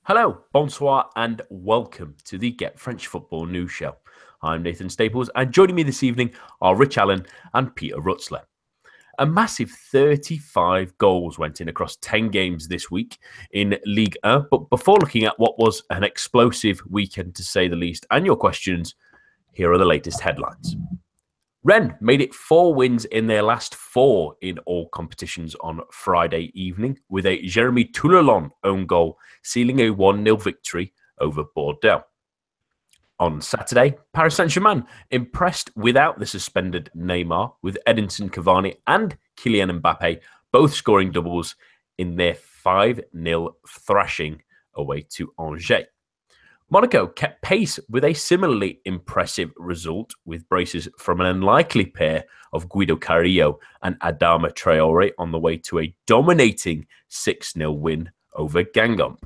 Hello, bonsoir, and welcome to the Get French Football News Show. I'm Nathan Staples, and joining me this evening are Rich Allen and Peter Rutzler. A massive 35 goals went in across 10 games this week in Ligue 1. But before looking at what was an explosive weekend, to say the least, and your questions, here are the latest headlines. Rennes made it 4 wins in their last 4 in all competitions on Friday evening, with a Jeremy Toulon own goal sealing a 1-0 victory over Bordeaux. On Saturday, Paris Saint-Germain impressed without the suspended Neymar, with Edinson Cavani and Kylian Mbappe both scoring doubles in their 5-0 thrashing away to Angers. Monaco kept pace with a similarly impressive result, with braces from an unlikely pair of Guido Carrillo and Adama Traore on the way to a dominating 6-0 win over Guingamp.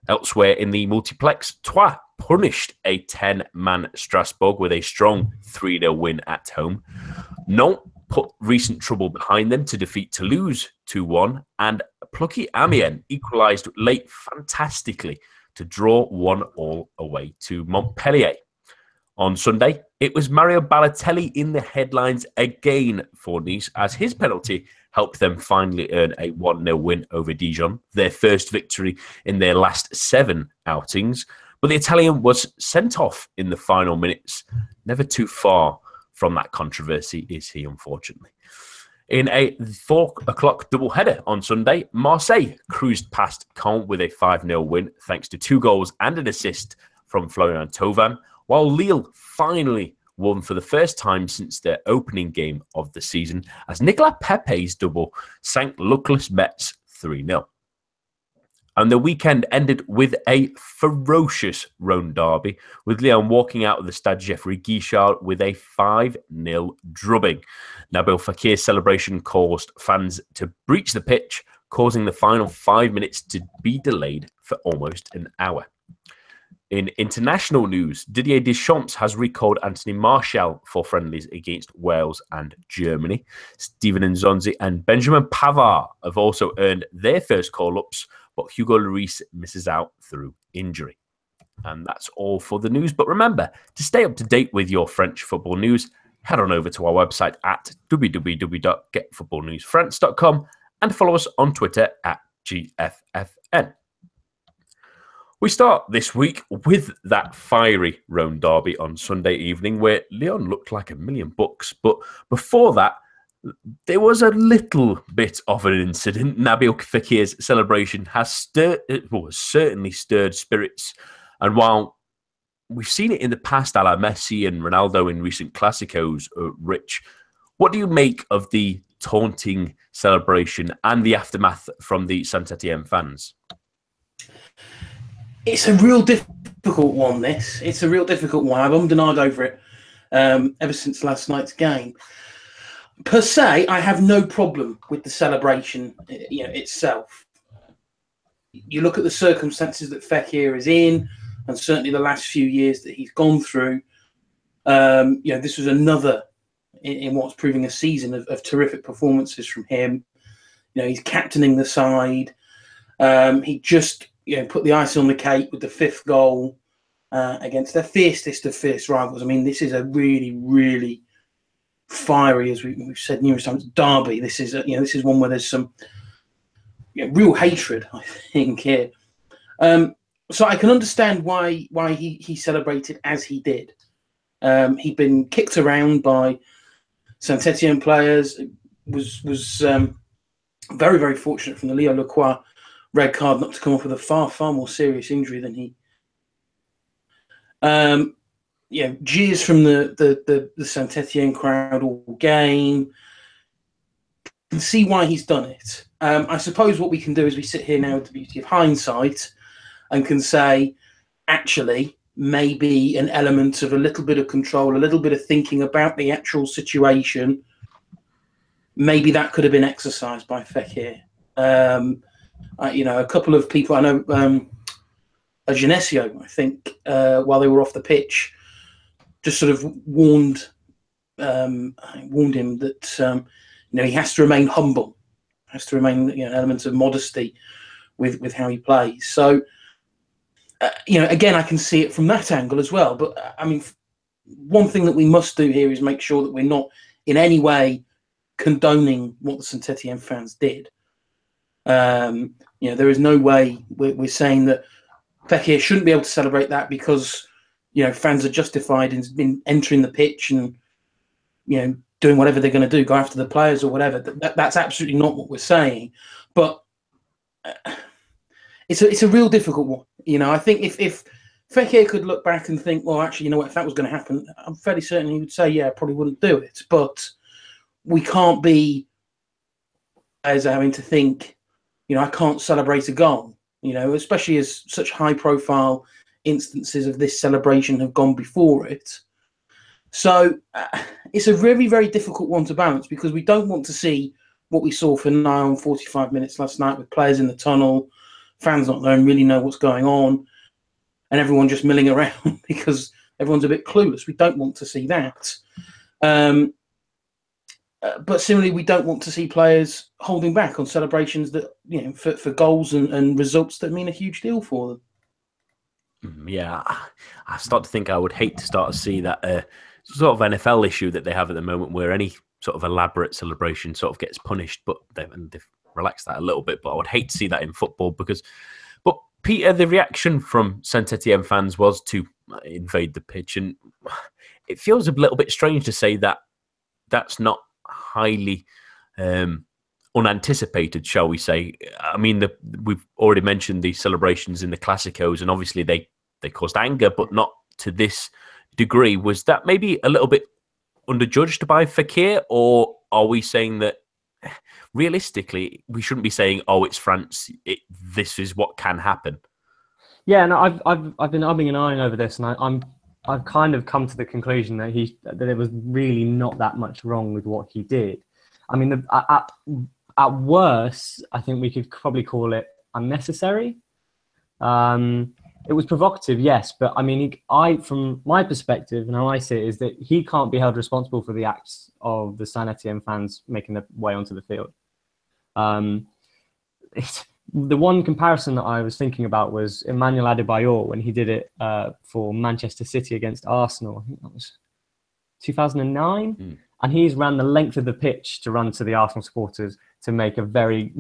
Elsewhere in the multiplex, Troyes punished a 10-man Strasbourg with a strong 3-0 win at home. Nantes put recent trouble behind them to defeat Toulouse 2-1, and plucky Amiens equalised late fantastically to draw 1-1 away to Montpellier. On Sunday, it was Mario Balotelli in the headlines again for Nice, as his penalty helped them finally earn a 1-0 win over Dijon, their first victory in their last 7 outings. But the Italian was sent off in the final minutes. Never too far from that controversy is he, unfortunately. In a 4 o'clock doubleheader on Sunday, Marseille cruised past Caen with a 5-0 win, thanks to 2 goals and an assist from Florian Thauvin, while Lille finally won for the first time since their opening game of the season, as Nicolas Pepe's double sank luckless Metz 3-0. And the weekend ended with a ferocious Rhone derby, with Lyon walking out of the Stade Geoffroy Guichard with a 5-0 drubbing. Nabil Fekir's celebration caused fans to breach the pitch, causing the final 5 minutes to be delayed for almost an hour. In international news, Didier Deschamps has recalled Anthony Martial for friendlies against Wales and Germany. Steven Nzonzi and Benjamin Pavard have also earned their first call-ups, but Hugo Lloris misses out through injury. And that's all for the news. But remember, to stay up to date with your French football news, head on over to our website at www.getfootballnewsfrance.com and follow us on Twitter at GFFN. We start this week with that fiery Rhone derby on Sunday evening, where Lyon looked like $1,000,000. But before that, there was a little bit of an incident. Nabil Fekir's celebration has certainly stirred spirits. And while we've seen it in the past, a la Messi and Ronaldo in recent Clásicos, Rich, what do you make of the taunting celebration and the aftermath from the Saint-Etienne fans? It's a real difficult one, this. It's a real difficult one. I've ummed and ahed over it ever since last night's game. Per se, I have no problem with the celebration itself. You look at the circumstances that Fekir is in, and certainly the last few years that he's gone through. This was another in what's proving a season of terrific performances from him. He's captaining the side. He just put the icing on the cake with the 5th goal against their fiercest of fierce rivals. I mean, this is a really, really fiery, as we've said numerous times, derby. This is one where there's some real hatred, I think, here. So I can understand why he celebrated as he did. He'd been kicked around by Saint-Etienne players. Was very, very fortunate from the Leo Lacroix red card not to come off with a far, far more serious injury than he. Jeers from the Saint-Etienne crowd all game. You can see why he's done it. I suppose what we can do is we sit here now with the beauty of hindsight and can say, actually, maybe an element of a little bit of control, a little bit of thinking about the actual situation, maybe that could have been exercised by Fekir. A couple of people, I know, Genesio, I think, while they were off the pitch, just sort of warned him that he has to remain humble, has to remain an element of modesty with how he plays. So again, I can see it from that angle as well. But I mean, one thing that we must do here is make sure that we're not in any way condoning what the Saint-Etienne fans did. There is no way we're saying that Fekir shouldn't be able to celebrate that because, fans are justified in entering the pitch and, doing whatever they're going to do, go after the players or whatever. That's absolutely not what we're saying. But it's a real difficult one. I think if Fekir could look back and think, well, actually, if that was going to happen, I'm fairly certain he would say, yeah, I probably wouldn't do it. But we can't be as having to think, I can't celebrate a goal, especially as such high-profile instances of this celebration have gone before it. So it's a very, very difficult one to balance because we don't want to see what we saw for 45 minutes last night with players in the tunnel, fans not knowing really know what's going on, and everyone just milling around because everyone's a bit clueless. We don't want to see that. But similarly, we don't want to see players holding back on celebrations that, for goals and results that mean a huge deal for them. Yeah, I start to think I would hate to start to see that sort of NFL issue that they have at the moment where any sort of elaborate celebration sort of gets punished, but they've relaxed that a little bit. But I would hate to see that in football because, but Peter, the reaction from Saint-Etienne fans was to invade the pitch, and it feels a little bit strange to say that that's not highly unanticipated, shall we say. I mean, we've already mentioned the celebrations in the Classicos, and obviously they caused anger, but not to this degree. Was that maybe a little bit underjudged by Fekir, or are we saying that realistically we shouldn't be saying, "Oh, it's France. This is what can happen"? Yeah, no, I've been umming and ahhing over this, and I've kind of come to the conclusion that there was really not that much wrong with what he did. I mean, at worst, I think we could probably call it unnecessary. It was provocative, yes, but I mean, from my perspective and how I see it is that he can't be held responsible for the acts of the Saint-Etienne fans making their way onto the field. The one comparison that I was thinking about was Emmanuel Adebayor when he did it for Manchester City against Arsenal. I think that was 2009. And he's ran the length of the pitch to run to the Arsenal supporters to make a very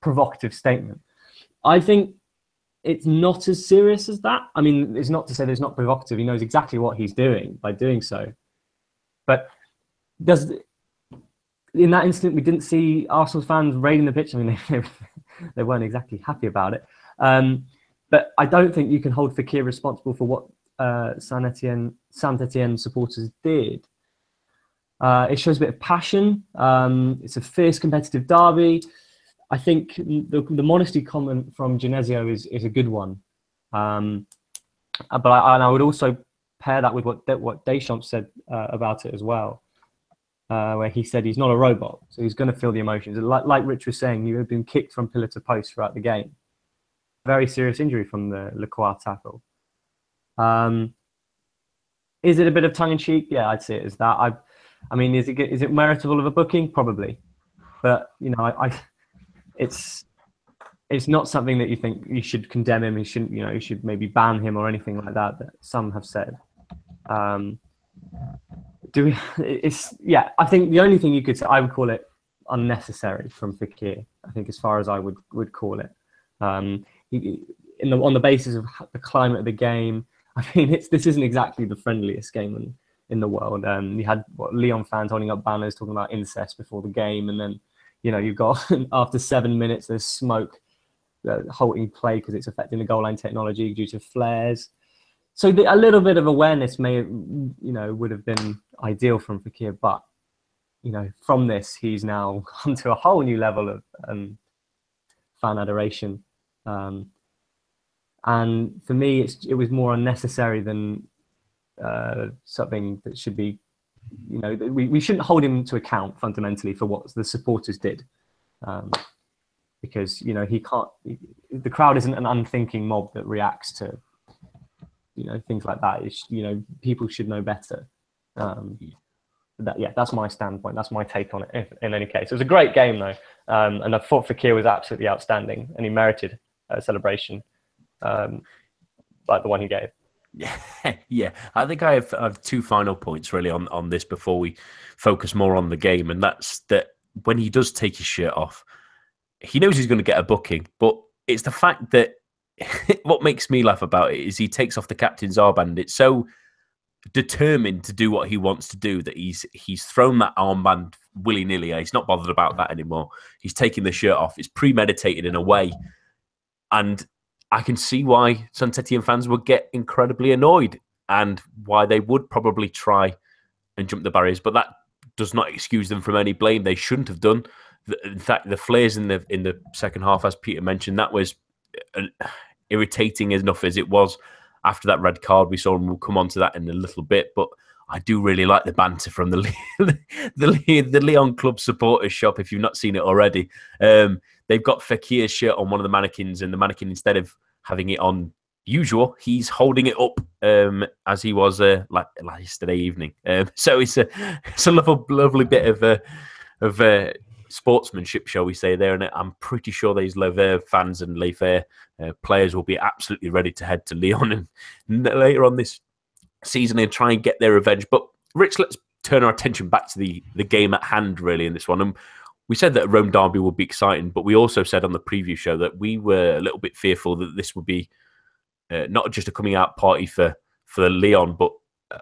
provocative statement. I think it's not as serious as that. I mean, it's not to say that it's not provocative. He knows exactly what he's doing by doing so. But in that instant, we didn't see Arsenal fans raiding the pitch. I mean, they weren't exactly happy about it. But I don't think you can hold Fekir responsible for what Saint-Etienne supporters did. It shows a bit of passion. It's a fierce competitive derby. I think the modesty comment from Genesio is a good one. But I would also pair that with what Deschamps said about it as well. Where he said he's not a robot, so he's going to feel the emotions. Like Rich was saying, you have been kicked from pillar to post throughout the game. Very serious injury from the Leclerc tackle. Is it a bit of tongue-in-cheek? Yeah, I'd say it as that. I mean, is it meritable of a booking? Probably, but it's not something that you think you should condemn him. You shouldn't, you should maybe ban him or anything like that. That some have said. I think the only thing you could say, I would call it unnecessary from Fekir. I think as far as I would call it, on the basis of the climate of the game. I mean, this isn't exactly the friendliest game in the world. You had Lyon fans holding up banners talking about incest before the game, and then you've got after 7 minutes there's smoke halting play because it's affecting the goal line technology due to flares. So a little bit of awareness would have been ideal from Fekir, but from this he's now gone to a whole new level of fan adoration, and for me it was more unnecessary than something that should be. We shouldn't hold him to account fundamentally for what the supporters did, because he can't. The crowd isn't an unthinking mob that reacts to. Things like that. People should know better. That's my standpoint. That's my take on it. In any case, it was a great game though, and I thought Fekir was absolutely outstanding, and he merited a celebration. like the one he gave. Yeah. I think I have two final points really on this before we focus more on the game, and that's that when he does take his shirt off, he knows he's going to get a booking, but it's the fact that what makes me laugh about it is he takes off the captain's armband. It's so determined to do what he wants to do that he's thrown that armband willy-nilly. He's not bothered about that anymore. He's taking the shirt off. It's premeditated in a way, and I can see why Saint-Etienne fans would get incredibly annoyed and why they would probably try and jump the barriers, but that does not excuse them from any blame. They shouldn't have done. In fact, the flares in the second half, as Peter mentioned, that was irritating enough as it was after that red card we saw, and we'll come on to that in a little bit. But I do really like the banter from the Lyon Club supporters shop, if you've not seen it already. They've got Fekir's shirt on one of the mannequins, and the mannequin, instead of having it on usual, he's holding it up as he was like yesterday evening. So it's a lovely bit of sportsmanship, shall we say, there. And I'm pretty sure these Les Bleus fans and Les Bleus players will be absolutely ready to head to Lyon and later on this season and try and get their revenge. But Rich, let's turn our attention back to the game at hand, really, in this one. And we said that a Rome derby would be exciting, but we also said on the preview show that we were a little bit fearful that this would be not just a coming out party for Lyon, but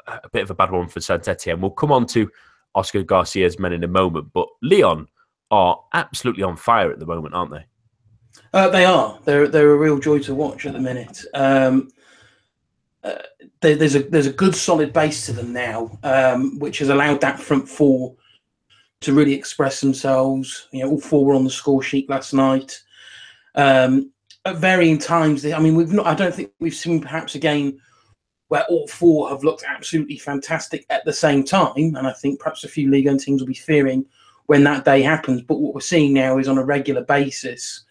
a bit of a bad one for Saint-Etienne. We'll come on to Oscar Garcia's men in a moment, but Lyon are absolutely on fire at the moment, aren't they? They are. They're a real joy to watch at the minute. There's a good solid base to them now, which has allowed that front four to really express themselves. You know, all four were on the score sheet last night. At varying times, I don't think we've seen perhaps a game where all four have looked absolutely fantastic at the same time. And I think perhaps a few Ligue 1 teams will be fearing when that day happens. But what we're seeing now is on a regular basis,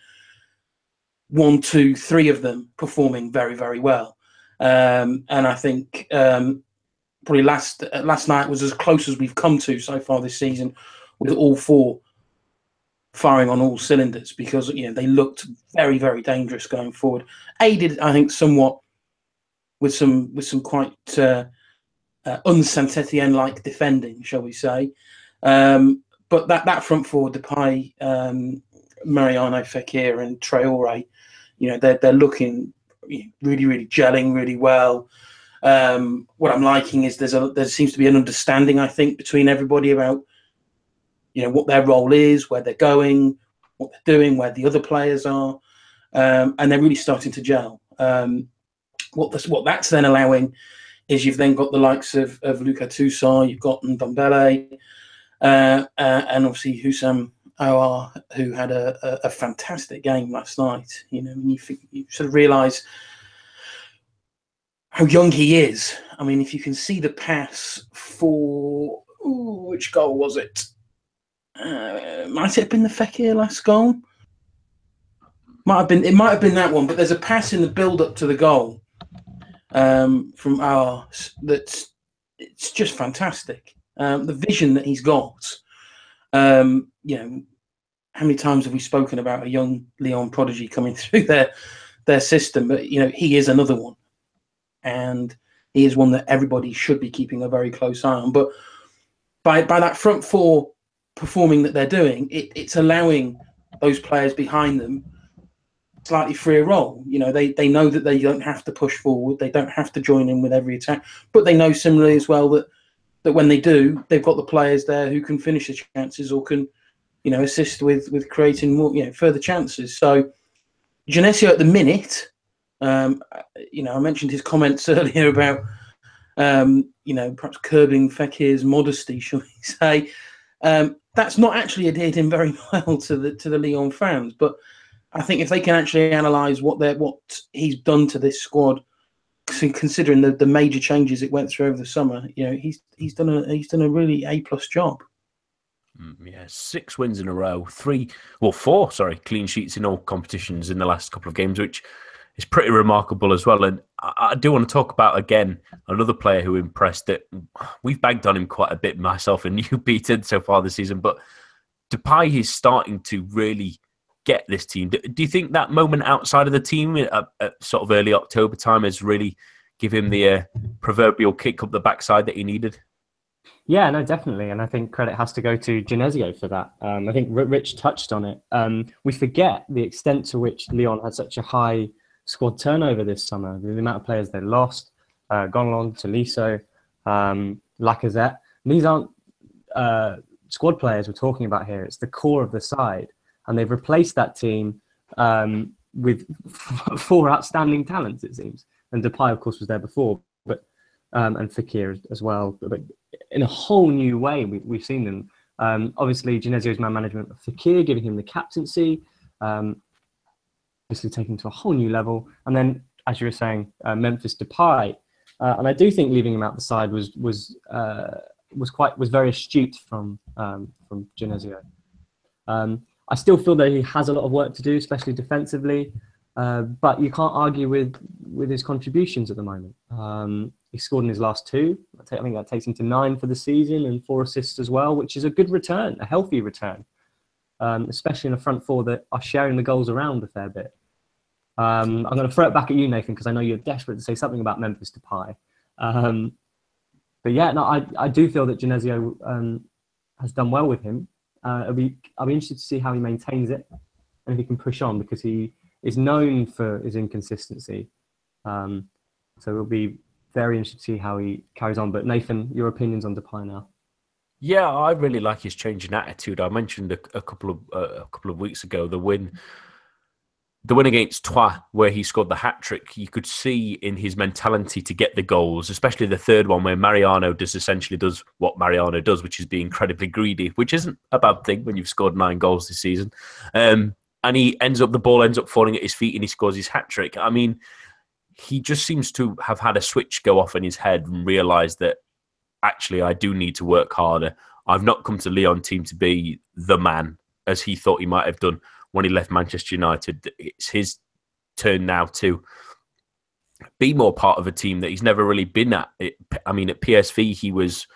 1, 2, 3 of them performing very, very well. And I think probably last night was as close as we've come to so far this season, with all four firing on all cylinders, because they looked very, very dangerous going forward. Aided, I think, somewhat with some quite un-Saint-Etienne-like defending, shall we say. But that front four, Depay, Mariano, Fekir, and Traoré, they're looking really, really gelling really well. What I'm liking is there seems to be an understanding, I think, between everybody about what their role is, where they're going, what they're doing, where the other players are, and they're really starting to gel. What that's then allowing is you've then got the likes of Lucas Toussaint, you've got Ndombele, and obviously Houssam Aouar, who had a fantastic game last night. You sort of realise how young he is. I mean, if you can see the pass for which goal was it? Might it have been the Fekir last goal? It might have been that one. But there's a pass in the build-up to the goal from Aouar it's just fantastic. The vision that he's got. How many times have we spoken about a young Lyon prodigy coming through their system? But he is another one, and he is one that everybody should be keeping a very close eye on. But by that front four performing that they're doing, it's allowing those players behind them slightly freer role. They know that they don't have to push forward, they don't have to join in with every attack, but they know similarly as well that when they do, they've got the players there who can finish the chances or can assist with creating more further chances. So Genesio at the minute, I mentioned his comments earlier about perhaps curbing Fekir's modesty, shall we say. That's not actually adhered him very well to the Lyon fans, but I think if they can actually analyse what he's done to this squad, considering the major changes it went through over the summer, he's done a really A+ job. Yeah, 6 wins in a row, 4 clean sheets in all competitions in the last couple of games, which is pretty remarkable as well. And I do want to talk about, again, another player who impressed. That we've bagged on him quite a bit, myself and you, Peter, so far this season. But Depay is starting to really get this team. Do you think that moment outside of the team at sort of early October time has really given him the proverbial kick up the backside that he needed? Yeah, no, definitely. And I think credit has to go to Genesio for that. I think Rich touched on it. We forget the extent to which Lyon had such a high squad turnover this summer. The amount of players they lost, Gonlon, Tolisso, Lacazette. These aren't squad players we're talking about here. It's the core of the side. And they've replaced that team with 4 outstanding talents, it seems. And Depay, of course, was there before, but and Fekir as well. But in a whole new way, we've seen them. Obviously, Genesio's man management of Fekir, giving him the captaincy, obviously taking to a whole new level. And then, as you were saying, Memphis Depay. And I do think leaving him out the side was very astute from Genesio. I still feel that he has a lot of work to do, especially defensively. But you can't argue with his contributions at the moment. He scored in his last 2. I think that takes him to 9 for the season and 4 assists as well, which is a good return, a healthy return, especially in a front 4 that are sharing the goals around a fair bit. I'm going to throw it back at you, Nathan, because I know you're desperate to say something about Memphis Depay. But yeah, no, I do feel that Genesio has done well with him. I'll be interested to see how he maintains it and if he can push on, because he is known for his inconsistency. So it'll be very interesting to see how he carries on. But Nathan, your opinions on Depay now? Yeah, I really like his change in attitude. I mentioned a couple of weeks ago the win against Troyes, where he scored the hat trick. You could see in his mentality to get the goals, especially the third one, where Mariano essentially does what Mariano does, which is be incredibly greedy, which isn't a bad thing when you've scored 9 goals this season. And the ball ends up falling at his feet, and he scores his hat trick. I mean, he just seems to have had a switch go off in his head and realised that actually I do need to work harder. I've not come to Lyon team to be the man, as he thought he might have done when he left Manchester United. It's his turn now to be more part of a team that he's never really been at. I mean, at PSV, he was...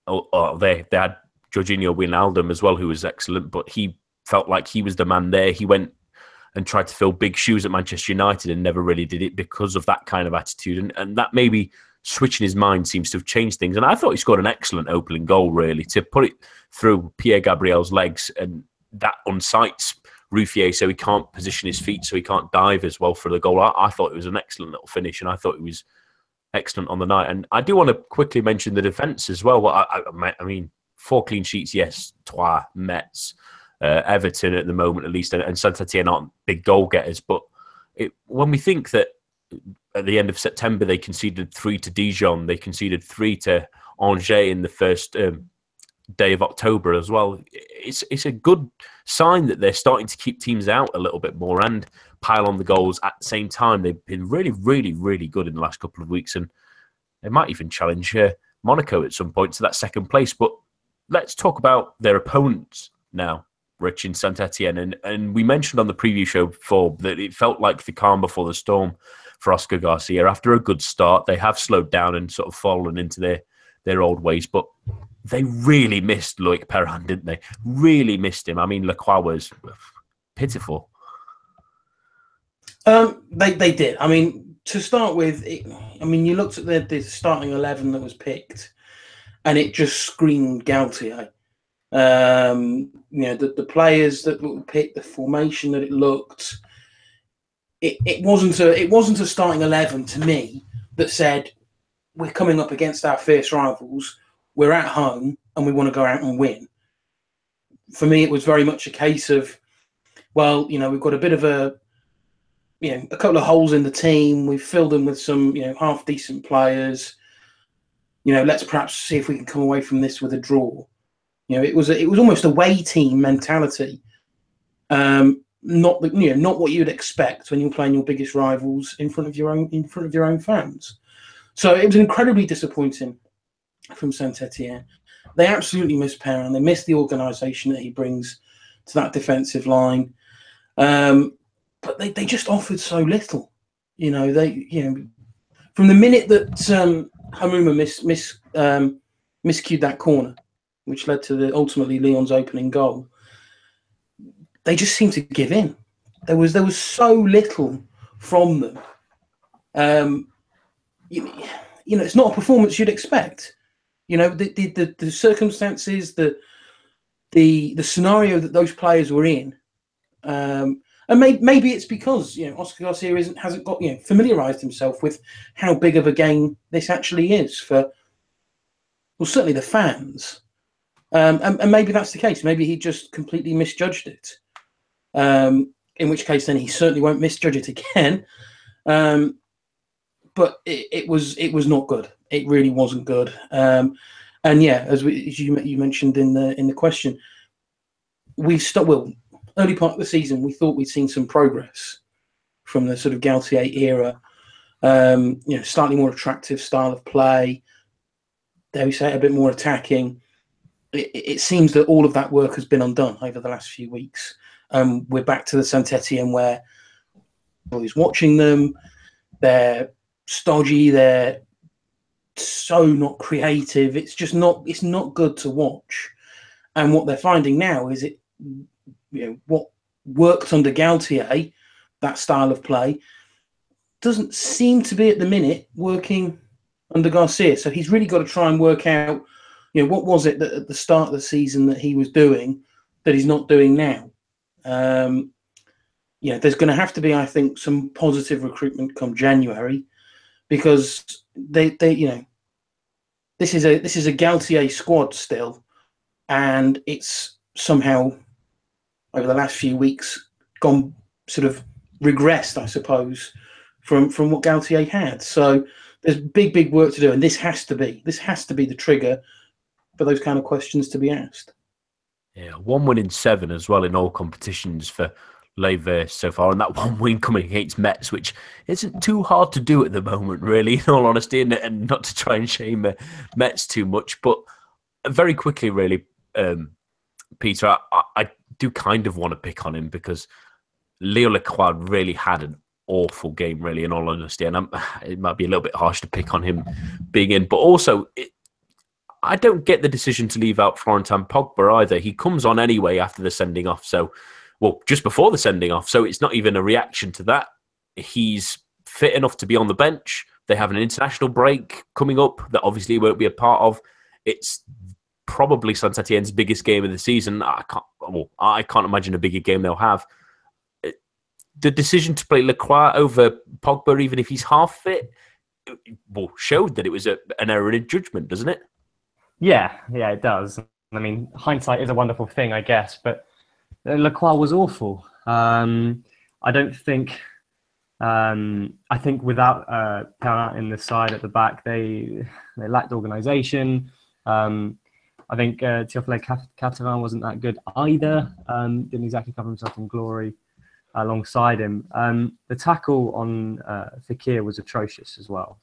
they had Jorginho Wijnaldum as well, who was excellent, but he felt like he was the man there. He went and tried to fill big shoes at Manchester United and never really did it because of that kind of attitude. And that maybe switching his mind seems to have changed things. And I thought he scored an excellent opening goal, really, to put it through Pierre Gabriel's legs, and that unsights Ruffier, so he can't position his feet, so he can't dive as well for the goal. I thought it was an excellent little finish, and I thought it was excellent on the night. And I do want to quickly mention the defence as well. I mean, 4 clean sheets, yes, Troyes, Metz, Everton at the moment at least, and Saint-Etienne aren't big goal getters. But when we think that at the end of September they conceded 3 to Dijon, they conceded 3 to Angers in the first day of October as well, it's a good sign that they're starting to keep teams out a little bit more and pile on the goals at the same time. They've been really, really, really good in the last couple of weeks, and they might even challenge Monaco at some point to that second place. But let's talk about their opponents now, Rich, in Saint-Etienne. And we mentioned on the preview show before that it felt like the calm before the storm for Oscar Garcia. After a good start, they have slowed down and sort of fallen into their old ways. But they really missed Loic Perrin, didn't they? Really missed him. I mean, Lacroix was pitiful. They did. I mean, to start with, you looked at the starting 11 that was picked, and it just screamed Galtier. The players that were picked, the formation that it looked, it wasn't a starting 11 to me that said we're coming up against our fierce rivals, we're at home, and we want to go out and win. For me, it was very much a case of, well, we've got a bit of a couple of holes in the team. We've filled them with some, half decent players. Let's perhaps see if we can come away from this with a draw. It was almost a away team mentality. Not what you'd expect when you're playing your biggest rivals in front of your own fans. So it was incredibly disappointing from Saint-Etienne. They absolutely missed Perrin. They missed the organisation that he brings to that defensive line. But they just offered so little. From the minute that Hamouma miscued that corner, which led to ultimately Lyon's opening goal, they just seemed to give in. There was so little from them. It's not a performance you'd expect. The circumstances, the scenario that those players were in, and maybe it's because Oscar Garcia hasn't got familiarized himself with how big of a game this actually is for, well, certainly the fans, and maybe that's the case. Maybe he just completely misjudged it. In which case, then he certainly won't misjudge it again. But it was not good. It really wasn't good. And yeah, as you mentioned in the question, early part of the season, we thought we'd seen some progress from the sort of Galtier era. Slightly more attractive style of play. Dare we say, a bit more attacking. It seems that all of that work has been undone over the last few weeks. We're back to the Saint-Etienne where everybody's watching them. They're stodgy. They're so not creative. It's not good to watch. And what they're finding now is what worked under Galtier, that style of play, doesn't seem to be at the minute working under Garcia. So he's really got to try and work out, what was it that at the start of the season that he was doing that he's not doing now. There's going to have to be, I think, some positive recruitment come January, because this is a Galtier squad still, and it's somehow over the last few weeks gone sort of regressed, I suppose, from what Galtier had. So there's big work to do, and this has to be the trigger for those kind of questions to be asked. Yeah, 1 win in 7 as well in all competitions for Les so far, and that 1 win coming against Metz, which isn't too hard to do at the moment, really, in all honesty, and not to try and shame Metz too much. But very quickly, really, Peter, I do kind of want to pick on him, because Leo Lacroix really had an awful game, really, in all honesty, and it might be a little bit harsh to pick on him being in, but also I don't get the decision to leave out Florentin Pogba either. He comes on anyway after the sending off, just before the sending off, so it's not even a reaction to that. He's fit enough to be on the bench. They have an international break coming up that obviously he won't be a part of. It's probably Saint-Etienne's biggest game of the season. I can't imagine a bigger game they'll have. The decision to play Lacroix over Pogba, even if he's half fit, showed that it was an error in judgment, doesn't it? Yeah, it does. I mean, hindsight is a wonderful thing, I guess, but Lacroix was awful. I don't think. I think without Perrin in the side at the back, they lacked organisation. I think Théophile Catherine wasn't that good either. Didn't exactly cover himself in glory alongside him. The tackle on Fekir was atrocious as well.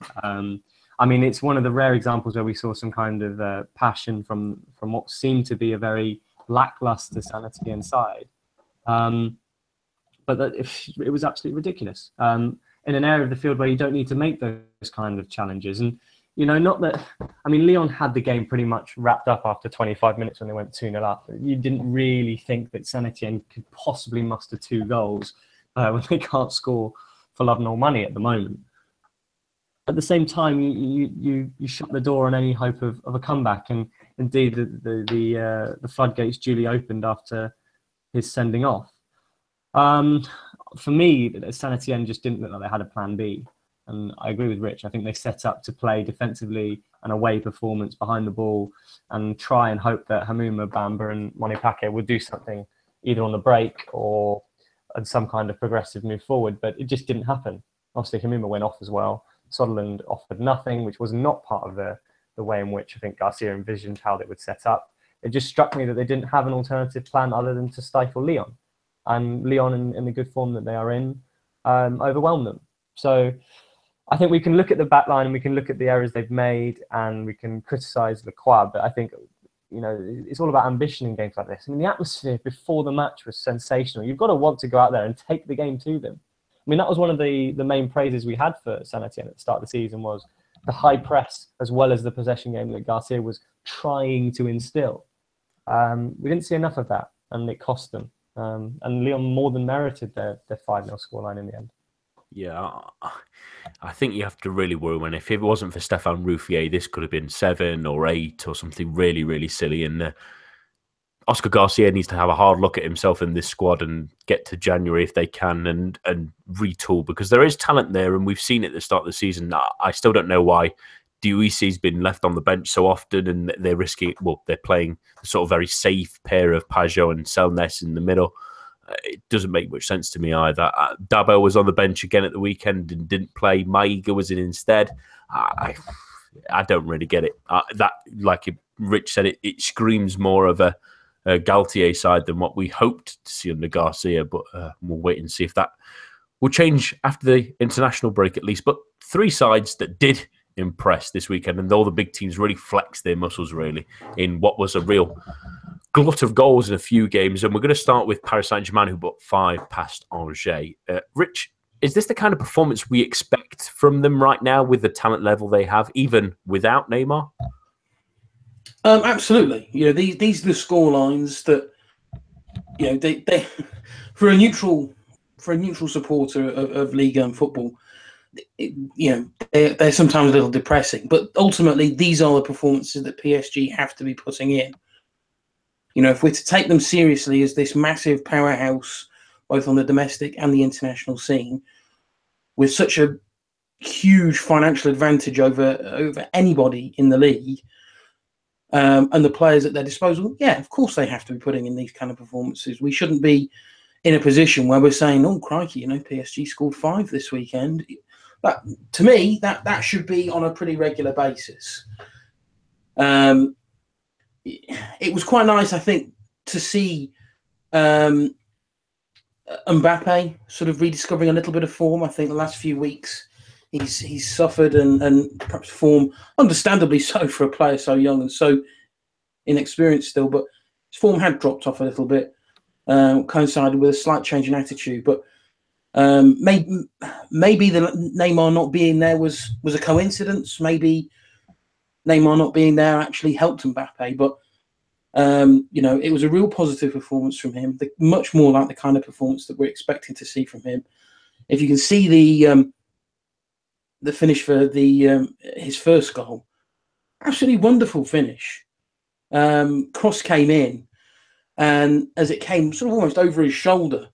I mean, it's one of the rare examples where we saw some kind of passion from what seemed to be a very lackluster Saint-Etienne side. But it was absolutely ridiculous in an area of the field where you don't need to make those kind of challenges. And, not that... I mean, Lyon had the game pretty much wrapped up after 25 minutes when they went 2-0 up. You didn't really think that Saint-Etienne could possibly muster 2 goals when they can't score for love nor money at the moment. At the same time, you shut the door on any hope of a comeback, and indeed the floodgates duly opened after his sending off. For me, Saint-Etienne just didn't look like they had a plan B, and I agree with Rich. I think they set up to play defensively, an away performance behind the ball, and try and hope that Hamouma, Bamba, and Monipake would do something either on the break or in some kind of progressive move forward. But it just didn't happen. Obviously, Hamouma went off as well. Sutherland offered nothing, which was not part of the way in which I think Garcia envisioned how they would set up. It just struck me that they didn't have an alternative plan other than to stifle Lyon. And Lyon, in the good form that they are in, overwhelmed them. So I think we can look at the back line and we can look at the errors they've made and we can criticise Lacroix, but I think it's all about ambition in games like this. I mean, the atmosphere before the match was sensational. You've got to want to go out there and take the game to them. I mean, that was one of the main praises we had for Saint-Etienne at the start of the season, was the high press as well as the possession game that Garcia was trying to instill. We didn't see enough of that, and it cost them. And Lyon more than merited their 5-0 scoreline in the end. Yeah, I think you have to really worry when if it wasn't for Stéphane Ruffier, this could have been 7 or 8 or something really, really silly. And Oscar Garcia needs to have a hard look at himself in this squad and get to January if they can and retool, because there is talent there and we've seen it at the start of the season. I still don't know why Diuisi's been left on the bench so often and they're risking. Well, they're playing the sort of very safe pair of Pajot and Selness in the middle. It doesn't make much sense to me either. Dabo was on the bench again at the weekend and didn't play. Maiga was in instead. I don't really get it. That, like Rich said, it screams more of a Galtier side than what we hoped to see under Garcia, but we'll wait and see if that will change after the international break at least. But 3 sides that did impress this weekend, and all the big teams really flexed their muscles really in what was a real glut of goals in a few games. And we're going to start with Paris Saint-Germain, who put 5 past Angers. Rich, is this the kind of performance we expect from them right now with the talent level they have, even without Neymar? Absolutely. These are the score lines that they for a neutral supporter of Ligue 1 football, they're sometimes a little depressing. But ultimately, these are the performances that PSG have to be putting in. If we're to take them seriously as this massive powerhouse, both on the domestic and the international scene, with such a huge financial advantage over anybody in the league, and the players at their disposal, yeah, of course they have to be putting in these kind of performances. We shouldn't be in a position where we're saying, oh, crikey, PSG scored 5 this weekend. But to me, that should be on a pretty regular basis. It was quite nice, I think, to see Mbappe sort of rediscovering a little bit of form. I think the last few weeks he's suffered and perhaps form, understandably so for a player so young and so inexperienced still, but his form had dropped off a little bit, coincided with a slight change in attitude. But maybe the Neymar not being there was a coincidence. Maybe Neymar not being there actually helped Mbappe, but it was a real positive performance from him. Much more like the kind of performance that we're expecting to see from him. If you can see the finish for his first goal, absolutely wonderful finish. Cross came in, and as it came sort of almost over his shoulder,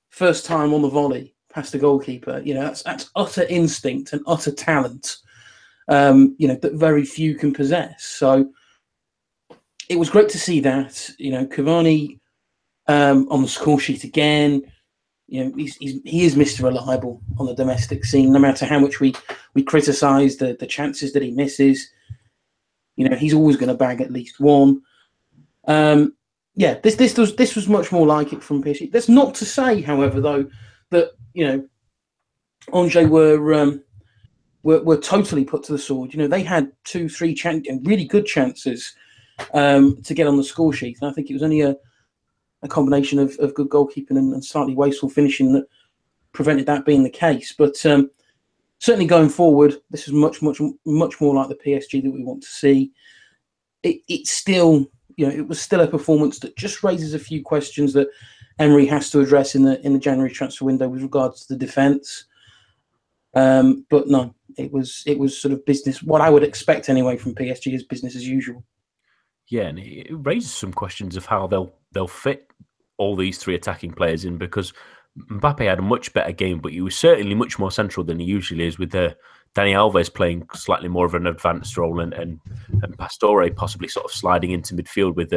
first time on the volley past the goalkeeper. That's utter instinct and utter talent. That very few can possess. So it was great to see that. Cavani on the score sheet again. He is Mr. Reliable on the domestic scene. No matter how much we criticise the chances that he misses, he's always going to bag at least one. This was much more like it from PSG. That's not to say, however, though, that Angers were totally put to the sword. They had 2-3 really good chances to get on the score sheet, and I think it was only a combination of good goalkeeping and slightly wasteful finishing that prevented that being the case. But certainly going forward, this is much more like the PSG that we want to see. It's still, it was still a performance that just raises a few questions that Emery has to address in the January transfer window with regards to the defence. But no, it was sort of business. What I would expect anyway from PSG is business as usual. Yeah, and it raises some questions of how they'll fit all these 3 attacking players in, because Mbappe had a much better game, but he was certainly much more central than he usually is, with Dani Alves playing slightly more of an advanced role and Pastore possibly sort of sliding into midfield with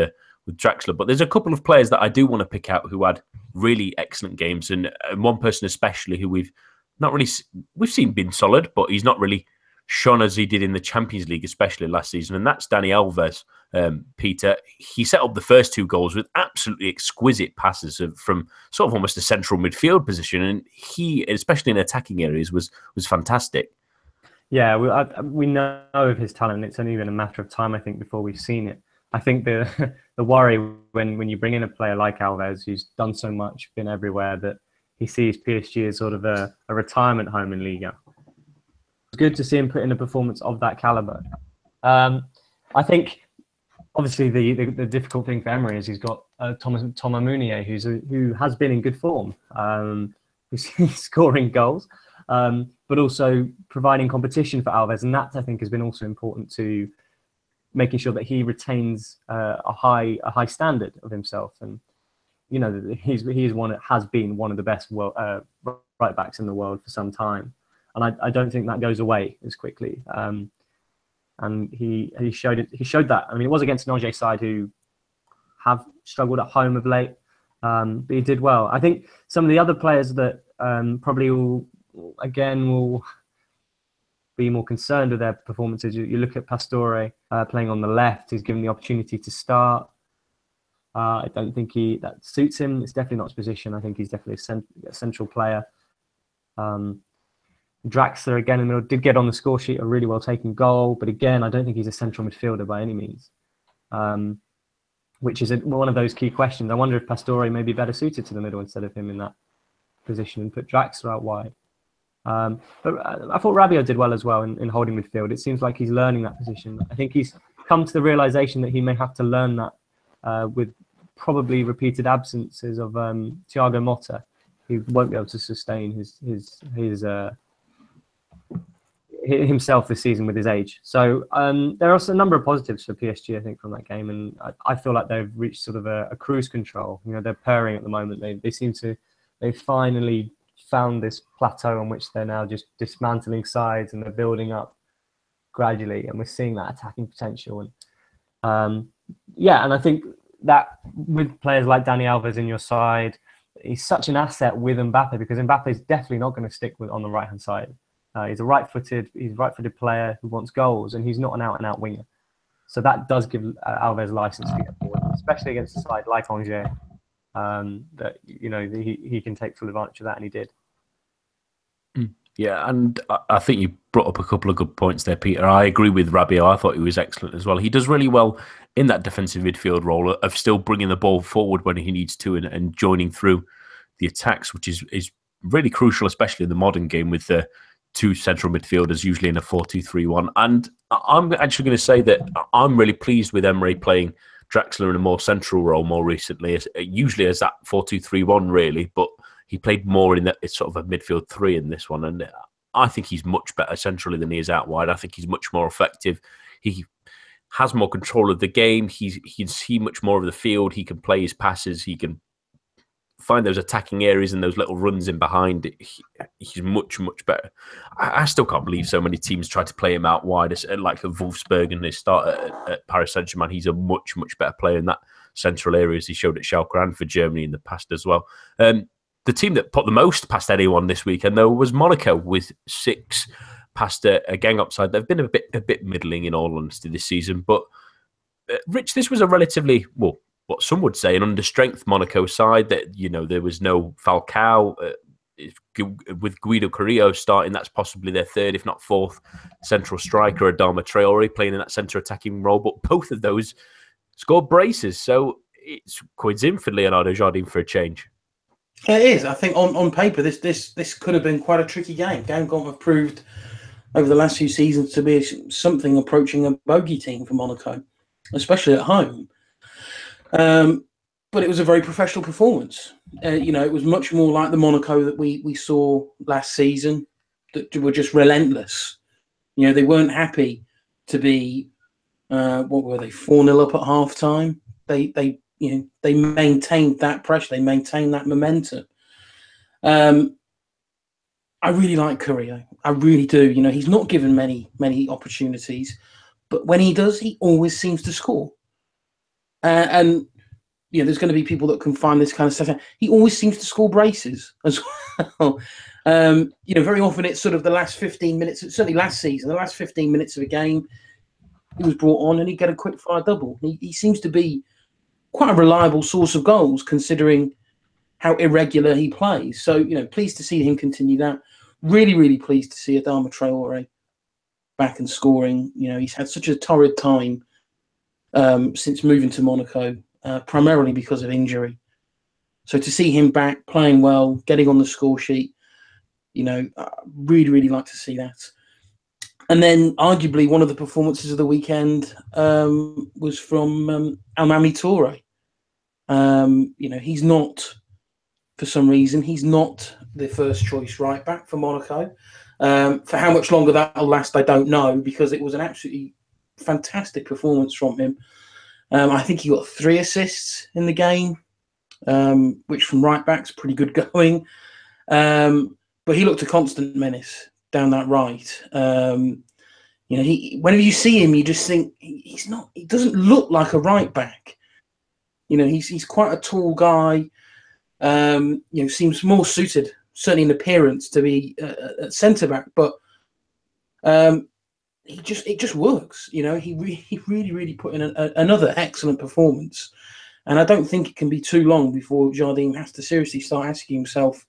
Draxler. But there's a couple of players that I do want to pick out who had really excellent games, and one person especially who we've seen been solid, but he's not really shone as he did in the Champions League, especially last season, and that's Dani Alves. Peter, he set up the first 2 goals with absolutely exquisite passes from sort of almost a central midfield position, and he, especially in attacking areas, was fantastic. Yeah, we know of his talent. It's only been a matter of time, I think, before we've seen it. I think the worry when you bring in a player like Alves, who's done so much, been everywhere, that he sees PSG as sort of a retirement home in Liga. It's good to see him put in a performance of that caliber. I think obviously the difficult thing for Emery is he's got Thomas Meunier, who has been in good form, who's scoring goals, but also providing competition for Alves, and that I think has been also important to making sure that he retains a high standard of himself. And you know, has been one of the best right backs in the world for some time, and I don't think that goes away as quickly. And he showed it. He showed that. I mean, it was against an Angers side who have struggled at home of late, but he did well. I think some of the other players that probably will be more concerned with their performances. You look at Pastore playing on the left. He's given the opportunity to start. I don't think that suits him. It's definitely not his position. I think he's definitely a central player. Draxler again in the middle did get on the score sheet, a really well taken goal, but again, I don't think he's a central midfielder by any means, which is one of those key questions. I wonder if Pastore may be better suited to the middle instead of him in that position and put Draxler out wide. But I thought Rabiot did well as well in holding midfield. It seems like he's learning that position. I think he's come to the realization that he may have to learn that with probably repeated absences of Thiago Motta, who won't be able to sustain himself this season with his age. So there are a number of positives for PSG, I think, from that game, and I feel like they've reached sort of a cruise control. You know, they're purring at the moment. They've finally found this plateau on which they're now just dismantling sides and they're building up gradually, and we're seeing that attacking potential. And and I think that with players like Dani Alves in your side, he's such an asset with Mbappe, because Mbappe is definitely not going to stick on the right hand side. He's a right-footed player who wants goals, and he's not an out-and-out winger. So that does give Alves license to get forward, especially against a side like Angers. That he can take full advantage of that, and he did. Yeah, and I think you brought up a couple of good points there, Peter. I agree with Rabiot. I thought he was excellent as well. He does really well in that defensive midfield role of still bringing the ball forward when he needs to and joining through the attacks, which is really crucial, especially in the modern game with the two central midfielders, usually in a 4-2-3-1. And I'm actually going to say that I'm really pleased with Emery playing Draxler in a more central role more recently, usually as that 4-2-3-1 really, but he played more in that sort of a midfield three in this one, and I think he's much better centrally than he is out wide. I think he's much more effective. He has more control of the game. He can see much more of the field. He can play his passes. He can find those attacking areas and those little runs in behind. He's much, much better. I still can't believe so many teams try to play him out wide, like the Wolfsburg and his start at Paris Saint-Germain. He's a much, much better player in that central area, as he showed at Schalke and for Germany in the past as well. The team that put the most past anyone this weekend, though, was Monaco with 6 past a gang up side. They've been a bit middling, in all honesty, this season. But, Rich, this was a relatively, well, what some would say, an understrength Monaco side. That, you know, there was no Falcao. With Guido Carrillo starting, that's possibly their third, if not fourth, central striker, Adama Traore, playing in that centre attacking role. But both of those scored braces. So it's quite in for Leonardo Jardim for a change. It is. I think on paper, this could have been quite a tricky game. Guingamp have proved over the last few seasons to be something approaching a bogey team for Monaco, especially at home. But it was a very professional performance. It was much more like the Monaco that we saw last season, that were just relentless. They weren't happy to be, what were they, 4-0 up at half time. They maintained that pressure. They maintained that momentum. I really like Carrillo. I really do. He's not given many opportunities, but when he does, he always seems to score. And there's going to be people that can find this kind of stuff. He always seems to score braces as well. Very often it's sort of the last 15 minutes. Certainly last season, the last 15 minutes of a game, he was brought on and he'd get a quick fire double. He seems to be quite a reliable source of goals, considering how irregular he plays. So, pleased to see him continue that. Really, really pleased to see Adama Traore back and scoring. He's had such a torrid time since moving to Monaco, primarily because of injury. So to see him back, playing well, getting on the score sheet, really, really like to see that. And then, arguably, one of the performances of the weekend was from Almami Toure. He's not, for some reason, he's not the first choice right back for Monaco. For how much longer that will last, I don't know, because it was an absolutely fantastic performance from him. I think he got 3 assists in the game, which from right back's pretty good going. But he looked a constant menace down that right. Whenever you see him, you just think he's not. He doesn't look like a right back. He's quite a tall guy. Seems more suited, certainly in appearance, to be at centre back. But it just works. He really put in another excellent performance. And I don't think it can be too long before Jardim has to seriously start asking himself,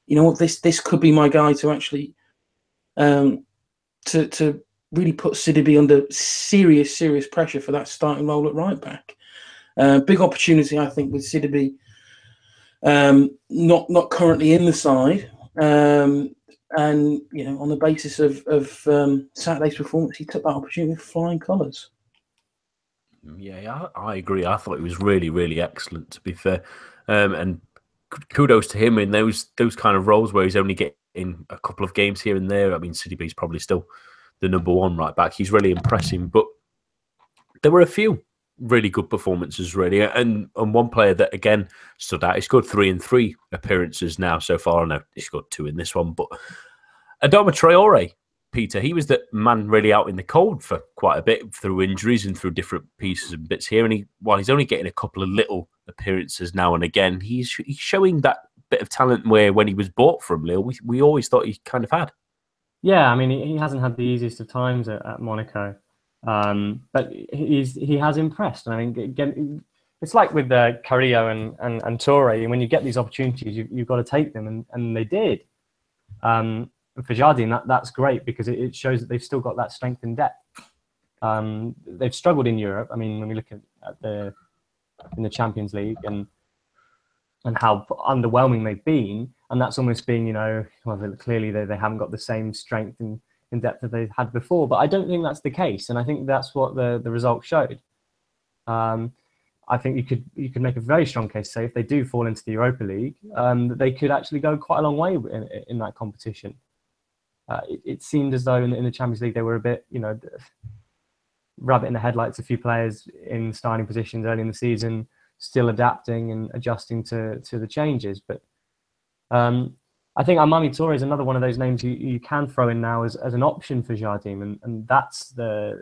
you know what, this could be my guy to actually to really put Sidibe under serious pressure for that starting role at right back. Big opportunity, I think, with Sidibe not currently in the side. And on the basis of Saturday's performance, he took that opportunity with flying colours. Yeah, I agree. I thought it was really excellent, to be fair. And kudos to him in those kind of roles where he's only getting a couple of games here and there. I mean, Sidibe's probably still the number 1 right back. He's really impressing. But there were a few really good performances, really. And one player that, again, stood out. He scored 3 in 3 appearances now so far. I know he scored 2 in this one. But Adama Traore, Peter, he was the man really out in the cold for quite a bit through injuries and through different pieces and bits here. And while he's only getting a couple of little appearances now and again, he's showing that bit of talent where when he was bought from Lille, we always thought he kind of had. Yeah, I mean, he hasn't had the easiest of times at Monaco, but he has impressed. I mean, again, it's like with Carrillo and Toure, and when you get these opportunities, you've got to take them, and they did. For Jardim, that's great because it shows that they've still got that strength and depth. They've struggled in Europe. I mean, when we look at in the Champions League and how underwhelming they've been, and that's almost been, clearly they haven't got the same strength and depth that they've had before. But I don't think that's the case, and I think that's what the results showed. I think you could make a very strong case, say, if they do fall into the Europa League, that they could actually go quite a long way in that competition. It seemed as though in the Champions League they were a bit, rabbit in the headlights. A few players in starting positions early in the season, still adapting and adjusting to the changes. But I think Almami Toure is another one of those names you can throw in now as an option for Jardim, and that's the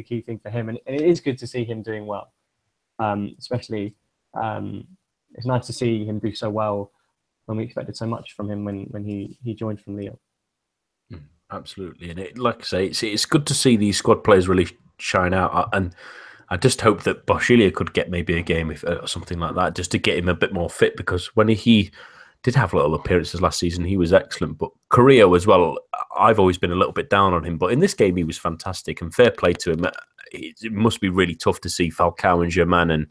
key thing for him. And it is good to see him doing well, especially it's nice to see him do so well when we expected so much from him when he joined from Lille. Absolutely, and like I say, it's good to see these squad players really shine out. And I just hope that Boschilia could get maybe a game or something like that, just to get him a bit more fit. Because when he did have little appearances last season, he was excellent. But Carrillo as well, I've always been a little bit down on him. But in this game, he was fantastic, and fair play to him. It must be really tough to see Falcao and Germain and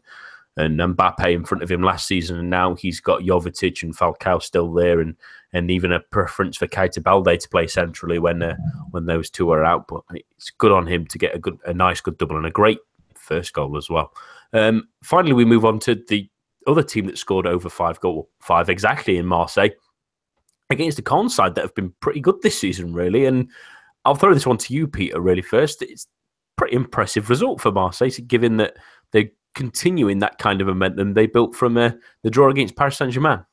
Mbappe in front of him last season, and now he's got Jovetic and Falcao still there, and even a preference for Keita Balde to play centrally when those two are out. But it's good on him to get a nice good double and a great first goal as well. Finally, we move on to the other team that scored over 5 exactly in Marseille against a Caen side that have been pretty good this season, really. And I'll throw this one to you, Peter, really first. It's a pretty impressive result for Marseille, given that they're continuing that kind of momentum they built from the draw against Paris Saint-Germain.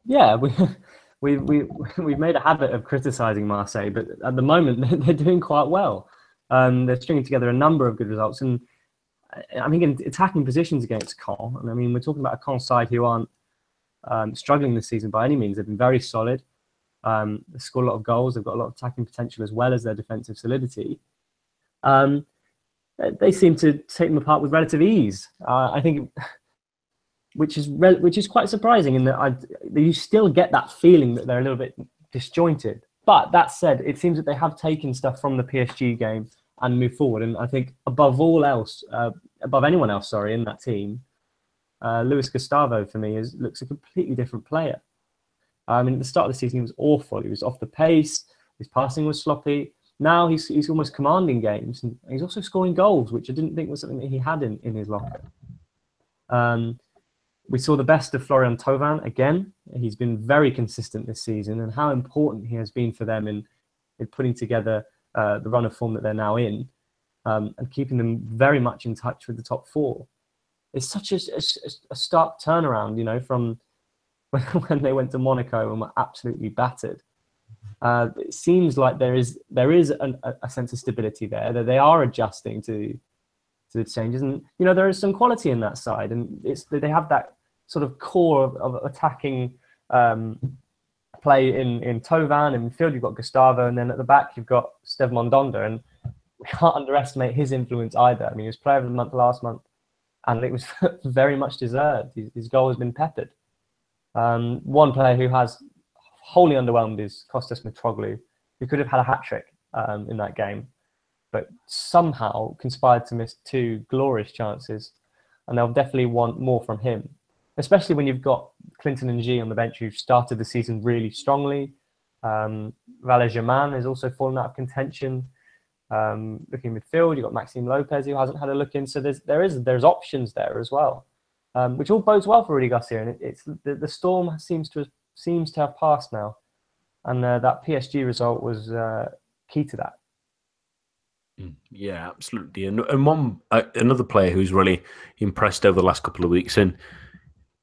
Yeah, we've made a habit of criticising Marseille, but at the moment they're doing quite well. They're stringing together a number of good results, and I think in attacking positions against Caen, and I mean, we're talking about a Caen side who aren't struggling this season by any means. They've been very solid. They've scored a lot of goals. They've got a lot of attacking potential as well as their defensive solidity. They seem to take them apart with relative ease. I think, which is quite surprising in that you still get that feeling that they're a little bit disjointed. But that said, it seems that they have taken stuff from the PSG game and moved forward. And I think above anyone else, in that team, Luis Gustavo for me looks a completely different player. I mean, at the start of the season, he was awful. He was off the pace. His passing was sloppy. Now he's almost commanding games, and he's also scoring goals, which I didn't think was something that he had in his locker. We saw the best of Florian Thauvin again. He's been very consistent this season, and how important he has been for them in putting together the run of form that they're now in, and keeping them very much in touch with the top four. It's such a stark turnaround, from when they went to Monaco and were absolutely battered. It seems like there is a sense of stability there, that they are adjusting to the changes, and there is some quality in that side, and they have that sort of core of attacking play in Thauvin. In midfield you've got Gustavo, and then at the back you've got Steve Mandanda, and we can't underestimate his influence either. I mean, he was player of the month last month, and it was very much deserved. His goal has been peppered. One player who has wholly underwhelmed is Kostas Mitroglou, who could have had a hat-trick in that game, but somehow conspired to miss 2 glorious chances, and they'll definitely want more from him, especially when you've got Clinton and G on the bench, who started the season really strongly. Saint-Germain has also fallen out of contention. Looking midfield, you've got Maxime Lopez, who hasn't had a look in, so there's options there as well, which all bodes well for Rudy Garcia, and it's the storm seems to have passed now, and that PSG result was key to that. Yeah, absolutely. And another player who's really impressed over the last couple of weeks, and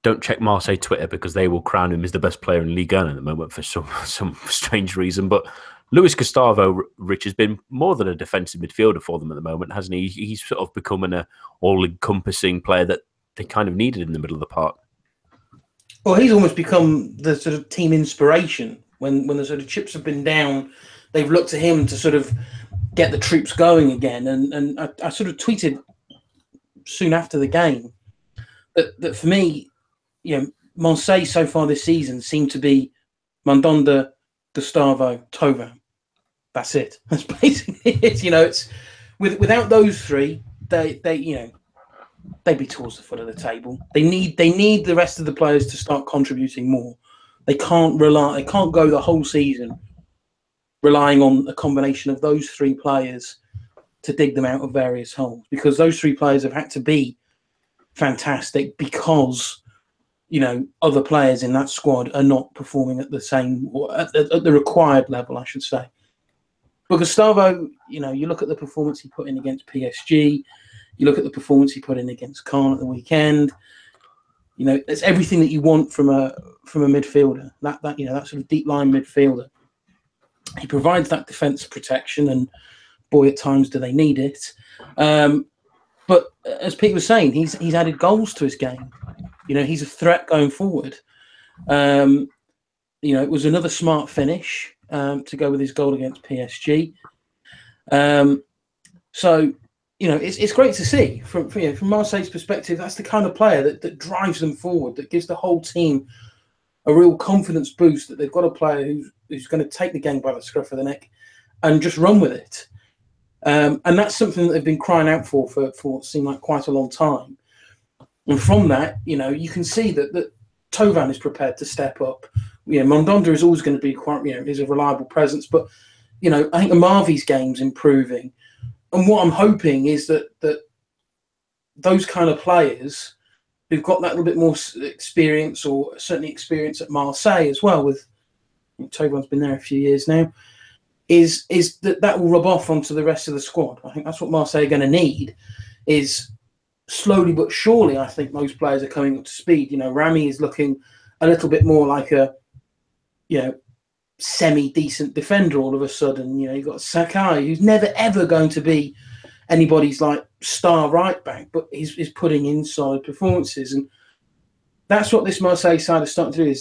don't check Marseille Twitter because they will crown him as the best player in Ligue 1 at the moment for some strange reason. But Luis Gustavo, Rich, has been more than a defensive midfielder for them at the moment, hasn't he? He's sort of become an all-encompassing player that they kind of needed in the middle of the park. Well, he's almost become the sort of team inspiration. When the sort of chips have been down, they've looked to him to sort of get the troops going again. And I sort of tweeted soon after the game that for me, Marseille so far this season seem to be Mandanda, Gustavo, Thauvin. That's it. That's basically it. It's without those three, they'd be towards the foot of the table. They need the rest of the players to start contributing more. They can't go the whole season relying on a combination of those 3 players to dig them out of various holes, because those 3 players have had to be fantastic because other players in that squad are not performing at the same, or at the required level, I should say. But Gustavo, you look at the performance he put in against PSG, you look at the performance he put in against Caen at the weekend. It's everything that you want from a midfielder. That sort of deep line midfielder. He provides that defensive protection, and boy, at times do they need it. But as Pete was saying, he's added goals to his game. He's a threat going forward. It was another smart finish to go with his goal against PSG. It's great to see from Marseille's perspective. That's the kind of player that drives them forward, that gives the whole team a real confidence boost, that they've got a player who's going to take the game by the scruff of the neck and just run with it. And that's something that they've been crying out for what seemed like quite a long time. And from that, you can see that Thauvin is prepared to step up. Mandanda is always going to be quite, is a reliable presence. But, I think Amavi's game's improving. And what I'm hoping is that those kind of players who've got that little bit more experience, or certainly experience at Marseille as well, with Thauvin been there a few years now, is that will rub off onto the rest of the squad. I think that's what Marseille are going to need, is slowly but surely, I think most players are coming up to speed. Rami is looking a little bit more like a, semi-decent defender all of a sudden. You've got Sakai, who's never, ever going to be anybody's star right back, but he's putting in solid performances. And that's what this Marseille side is starting to do.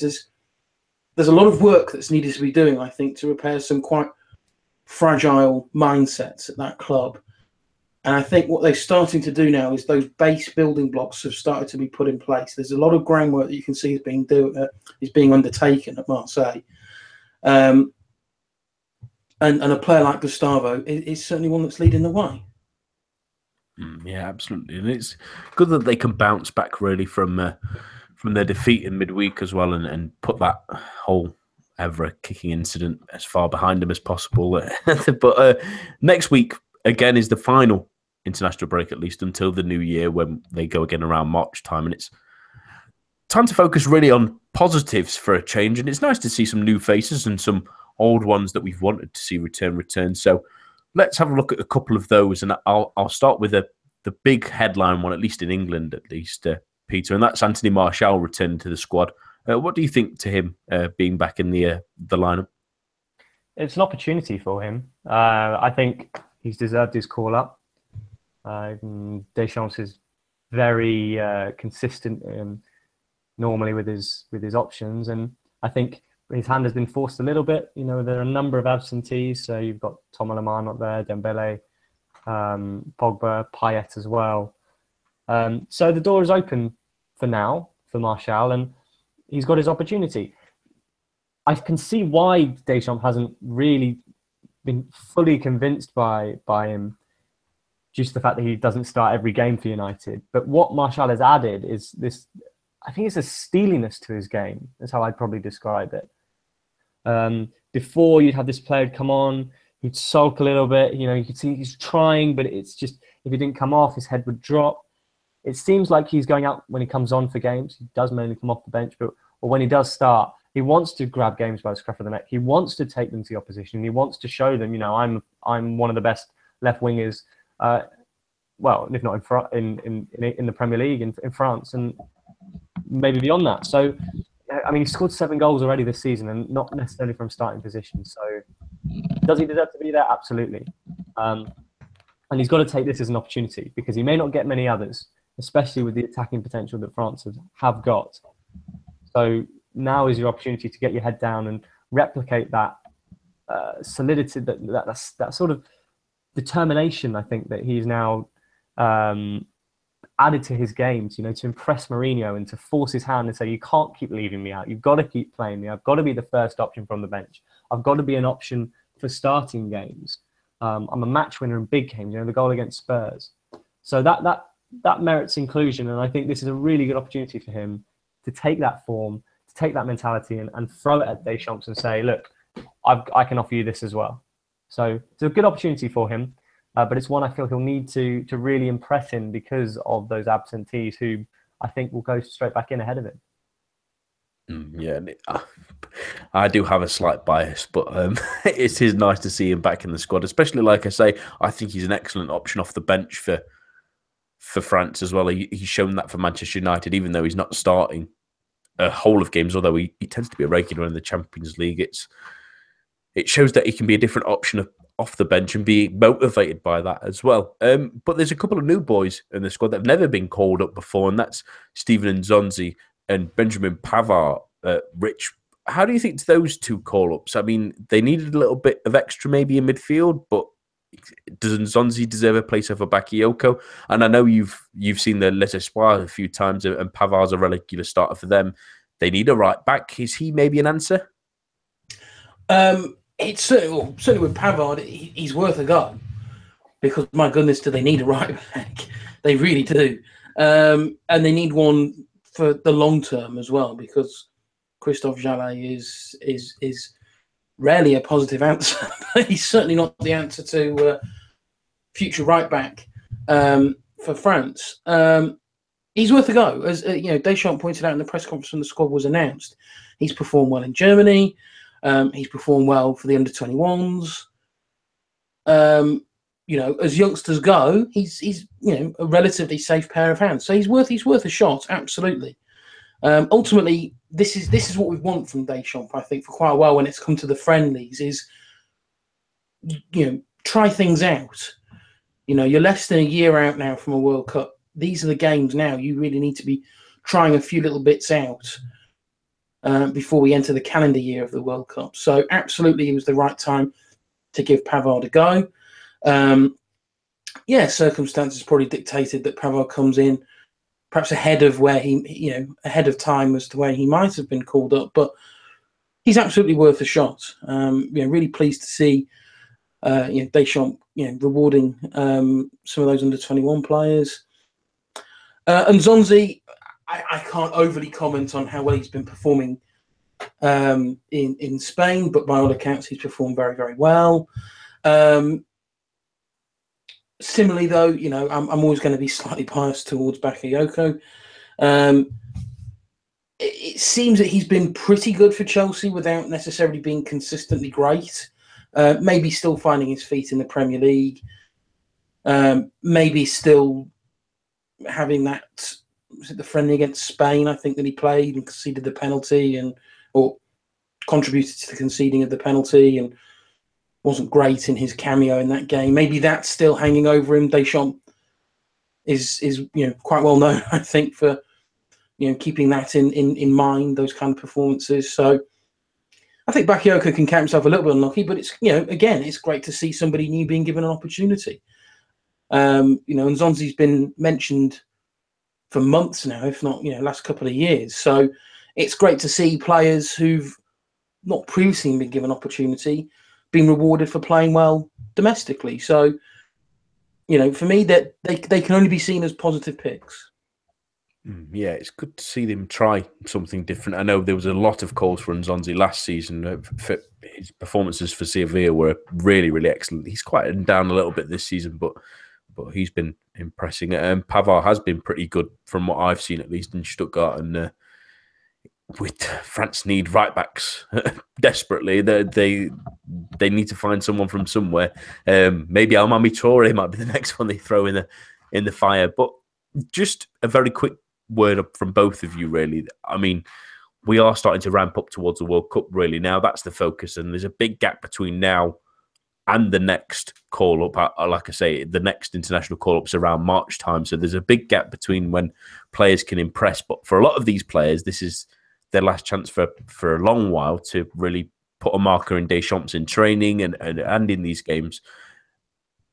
There's a lot of work that's needed to be doing, I think, to repair some quite fragile mindsets at that club. And I think what they're starting to do now is those base building blocks have started to be put in place. There's a lot of groundwork that you can see is being undertaken at Marseille. And a player like Gustavo is certainly one that's leading the way. Yeah, absolutely. And it's good that they can bounce back really from their defeat in midweek as well, and put that whole ever a kicking incident as far behind him as possible. But next week, again, is the final international break, at least until the new year when they go again around March time. And it's time to focus really on positives for a change. And it's nice to see some new faces and some old ones that we've wanted to see return. So let's have a look at a couple of those. And I'll start with the big headline one, at least in England, Peter, and that's Anthony Martial returning to the squad. What do you think to him being back in the lineup? It's an opportunity for him. I think he's deserved his call up. Deschamps is very consistent normally with his options, and I think his hand has been forced a little bit. You know, there are a number of absentees. So you've got Thomas Lemar not there, Dembele, Pogba, Payet as well. So the door is open for now for Martial, and he's got his opportunity. I can see why Deschamps hasn't really been fully convinced by him, due to the fact that he doesn't start every game for United. But what Martial has added is this, I think it's a steeliness to his game. That's how I'd probably describe it. Before, you'd have this player come on, he'd sulk a little bit. You know, you could see he's trying, but it's just, if he didn't come off, his head would drop. It seems like he's going out when he comes on for games. He does mainly come off the bench, or when he does start, he wants to grab games by the scruff of the neck. He wants to take them to the opposition. He wants to show them, you know, I'm one of the best left wingers. Well, if not in the Premier League in France, and maybe beyond that. So, I mean, he scored 7 goals already this season, and not necessarily from starting position. So, does he deserve to be there? Absolutely. And he's got to take this as an opportunity, because he may not get many others, especially with the attacking potential that France have got. So now is your opportunity to get your head down and replicate that solidity, that sort of determination, I think, that he's now added to his games, you know, to impress Mourinho and to force his hand and say, you can't keep leaving me out. You've got to keep playing me. I've got to be the first option from the bench. I've got to be an option for starting games. I'm a match winner in big games, you know, the goal against Spurs. So that merits inclusion. And I think this is a really good opportunity for him to take that form, to take that mentality and throw it at Deschamps and say, look, I can offer you this as well. So it's a good opportunity for him, but it's one I feel he'll need to really impress him because of those absentees who I think will go straight back in ahead of him. Yeah, I do have a slight bias, but it is nice to see him back in the squad, especially, like I say, I think he's an excellent option off the bench for France as well. He's shown that for Manchester United, even though he's not starting a whole of games, although he tends to be a regular in the Champions League. It shows that he can be a different option off the bench and be motivated by that as well. But there's a couple of new boys in the squad that have never been called up before, and that's Steven Nzonzi and Benjamin Pavard. Rich, how do you think to those 2 call-ups? I mean, they needed a little bit of extra maybe in midfield, but does Nzonzi deserve a place over Bakayoko? And I know you've seen the Les Espoirs a few times, and Pavard's a regular starter for them. They need a right back. Is he maybe an answer? It's certainly with Pavard, he's worth a go, because my goodness, do they need a right back? They really do, and they need one for the long term as well, because Christophe Jallet is rarely a positive answer. He's certainly not the answer to future right back for France. He's worth a go, as you know. Deschamps pointed out in the press conference when the squad was announced. He's performed well in Germany. He's performed well for the under-21s. You know, as youngsters go, he's you know, a relatively safe pair of hands. So he's worth a shot, absolutely. Ultimately, this is what we want from Deschamps, I think, for quite a while when it's come to the friendlies, is, you know, try things out. You know, you're less than a year out now from a World Cup. These are the games now. You really need to be trying a few little bits out before we enter the calendar year of the World Cup. So absolutely, it was the right time to give Pavard a go. Circumstances probably dictated that Pavard comes in perhaps ahead of where ahead of time as to where he might have been called up, but he's absolutely worth a shot. Really pleased to see Deschamps rewarding some of those under-21 players. And Nzonzi, I can't overly comment on how well he's been performing in Spain, but by all accounts, he's performed very, very well. Similarly, though, I'm always going to be slightly biased towards Bakayoko. It seems that he's been pretty good for Chelsea without necessarily being consistently great. Maybe still finding his feet in the Premier League. Maybe still having that, was it the friendly against Spain, I think, that he played and conceded the penalty or contributed to the conceding of the penalty and wasn't great in his cameo in that game. Maybe that's still hanging over him. Deschamps is quite well known, I think, for keeping that in mind, those kind of performances. So I think Bakayoko can count himself a little bit unlucky, but it's again, it's great to see somebody new being given an opportunity. And Nzonzi's been mentioned for months now, if not last couple of years. So it's great to see players who've not previously been given opportunity being rewarded for playing well domestically. So for me, that they can only be seen as positive picks. Yeah, it's good to see them try something different. I know there was a lot of calls for Nzonzi last season. His performances for Sevilla were really, really excellent. He's quieted down a little bit this season, but he's been impressing. Pavard has been pretty good from what I've seen, at least in Stuttgart. And with France need right backs desperately, they need to find someone from somewhere. Maybe Almami Toure might be the next one they throw in the fire. But just a very quick word up from both of you, really. I mean, we are starting to ramp up towards the World Cup, really. Now that's the focus, and there's a big gap between now and the next call-up. Like I say, the next international call-up's around March time, so there's a big gap between when players can impress. But for a lot of these players, this is their last chance for a long while to really put a marker in Deschamps in training and in these games.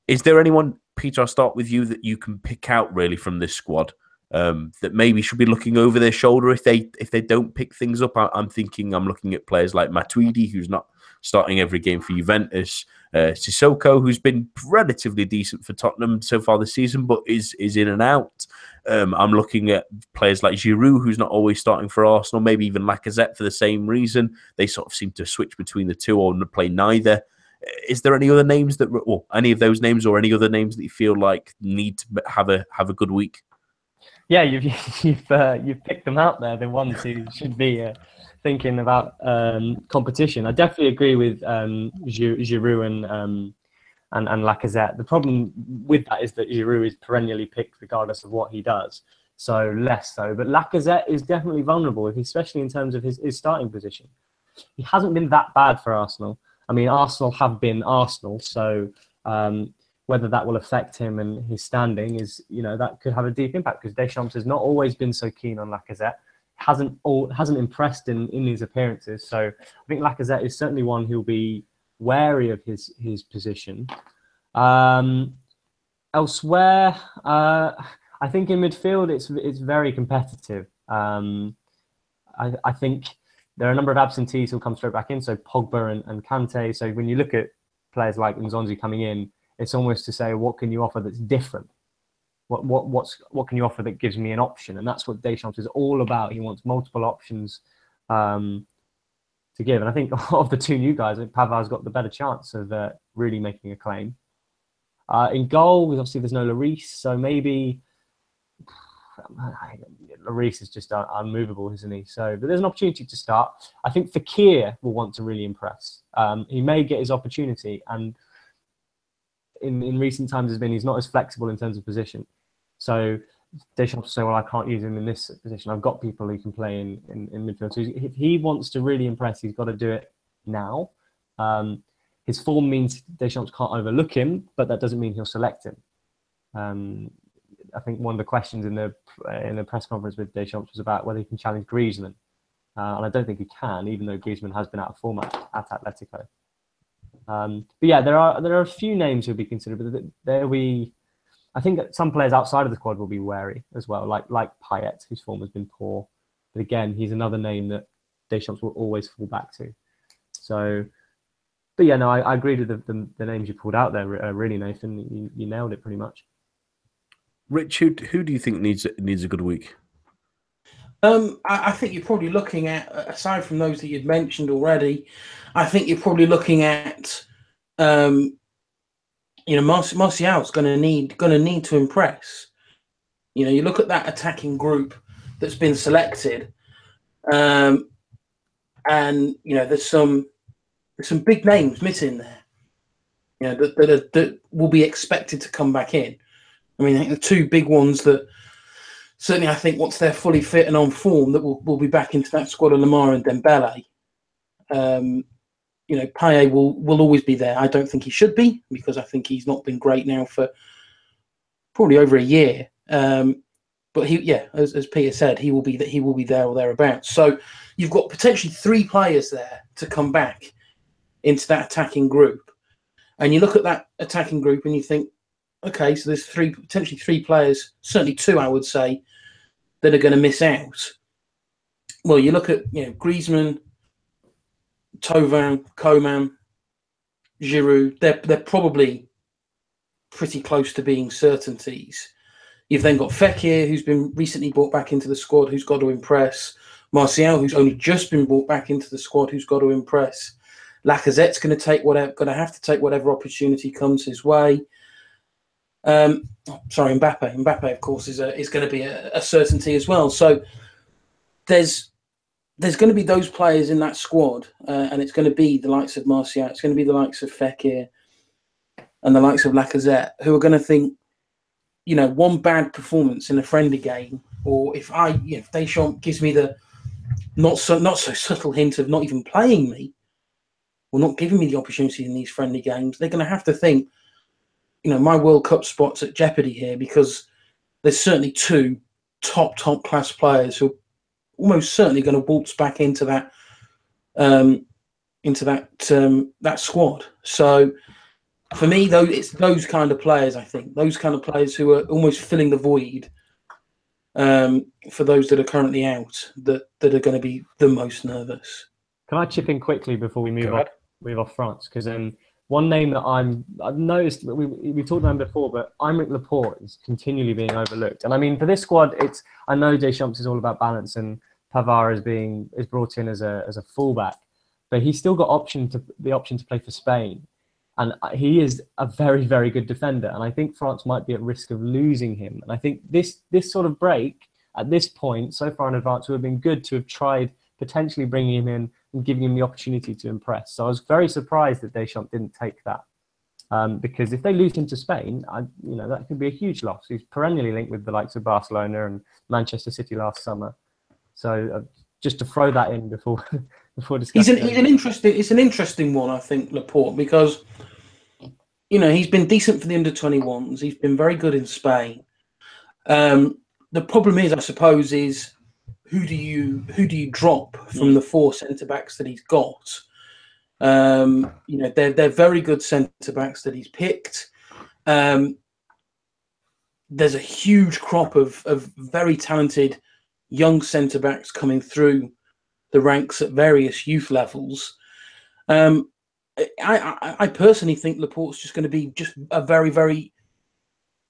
Is there anyone, Peter, I'll start with you, that you can pick out really from this squad that maybe should be looking over their shoulder if they don't pick things up? I'm looking at players like Matuidi, who's not starting every game for Juventus, Sissoko, who's been relatively decent for Tottenham so far this season, but is in and out. I'm looking at players like Giroud, who's not always starting for Arsenal, maybe even Lacazette for the same reason. They sort of seem to switch between the two or play neither. Is there any other names or any of those names or any other names that you feel like need to have a good week? Yeah, you've picked them out there, the ones who should be thinking about competition. I definitely agree with Giroud and Lacazette. The problem with that is that Giroud is perennially picked regardless of what he does, so less so. But Lacazette is definitely vulnerable, especially in terms of his starting position. He hasn't been that bad for Arsenal. I mean, Arsenal have been Arsenal, so whether that will affect him and his standing is, that could have a deep impact, because Deschamps has not always been so keen on Lacazette. Hasn't impressed in his appearances. So I think Lacazette is certainly one who'll be wary of his position. Elsewhere, I think in midfield it's very competitive. I think there are a number of absentees who'll come straight back in, so Pogba and Kante. So when you look at players like Nzonzi coming in, it's almost to say, what can you offer that's different? What can you offer that gives me an option? And that's what Deschamps is all about. He wants multiple options to give. And I think of the two new guys, Pavard's got the better chance of really making a claim. In goal, obviously there's no Lloris, so maybe Lloris is just unmovable, isn't he? So, but there's an opportunity to start. I think Fekir will want to really impress. He may get his opportunity, and in recent times he's not as flexible in terms of position. So Deschamps will say, well, I can't use him in this position. I've got people who can play in midfield. So if he wants to really impress, he's got to do it now. His form means Deschamps can't overlook him, but that doesn't mean he'll select him. I think one of the questions in the press conference with Deschamps was about whether he can challenge Griezmann. And I don't think he can, even though Griezmann has been out of form at Atletico. But yeah, there are a few names who'll be considered, but I think that some players outside of the squad will be wary as well, like Payet, whose form has been poor. But again, he's another name that Deschamps will always fall back to. So, but yeah, no, I agree with the names you pulled out there, really, Nathan. You nailed it pretty much. Rich, who do you think needs a good week? I think you're probably looking at, aside from those that you'd mentioned already, I think you're probably looking at, Martial's going to need to impress. You look at that attacking group that's been selected, and there's some big names missing there. That will be expected to come back in. I mean, I think the two big ones that certainly I think once they're fully fit and on form, that will be back into that squad of Lamar and Dembele. Payet will always be there. I don't think he should be, because I think he's not been great now for probably over a year. But as Peter said, he will be there or thereabouts. So you've got potentially 3 players there to come back into that attacking group, and you look at that attacking group and you think, okay, so there's potentially 3 players, certainly 2, I would say, that are going to miss out. Well, you look at Griezmann, Thauvin, Coman, Giroud. They're probably pretty close to being certainties. You've then got Fekir, who's been recently brought back into the squad, who's got to impress. Martial, who's only just been brought back into the squad, who's got to impress. Lacazette's going to have to take whatever opportunity comes his way. Mbappe. Mbappe, of course, is going to be a certainty as well. So there's going to be those players in that squad, and it's going to be the likes of Martial, it's going to be the likes of Fekir, and the likes of Lacazette, who are going to think, one bad performance in a friendly game, or if Deschamps gives me the not so subtle hint of not even playing me, or not giving me the opportunity in these friendly games, they're going to have to think, my World Cup spot's at jeopardy here, because there's certainly 2 top class players who are almost certainly going to waltz back into that that squad. So for me, though, it's those kind of players. I think those kind of players who are almost filling the void for those that are currently out, that are going to be the most nervous. Can I chip in quickly before we move off France? Because one name that I've noticed, we talked about him before, but Aymeric Laporte is continually being overlooked. And I mean, for this squad, I know Deschamps is all about balance, and Pavard is brought in as a fullback, but he's still got the option to play for Spain, and he is a very, very good defender. And I think France might be at risk of losing him. And I think this sort of break at this point so far in advance would have been good to have tried potentially bringing him in and giving him the opportunity to impress. So I was very surprised that Deschamps didn't take that, because if they lose him to Spain, that could be a huge loss. He's perennially linked with the likes of Barcelona and Manchester City last summer. So just to throw that in before discussing. It's an interesting one, I think, Laporte, because he's been decent for the under-21s. He's been very good in Spain. The problem is, I suppose, is who do you drop from the 4 centre backs that he's got? They're very good centre backs that he's picked. There's a huge crop of very talented young centre backs coming through the ranks at various youth levels. I personally think Laporte's just going to be just a very, very,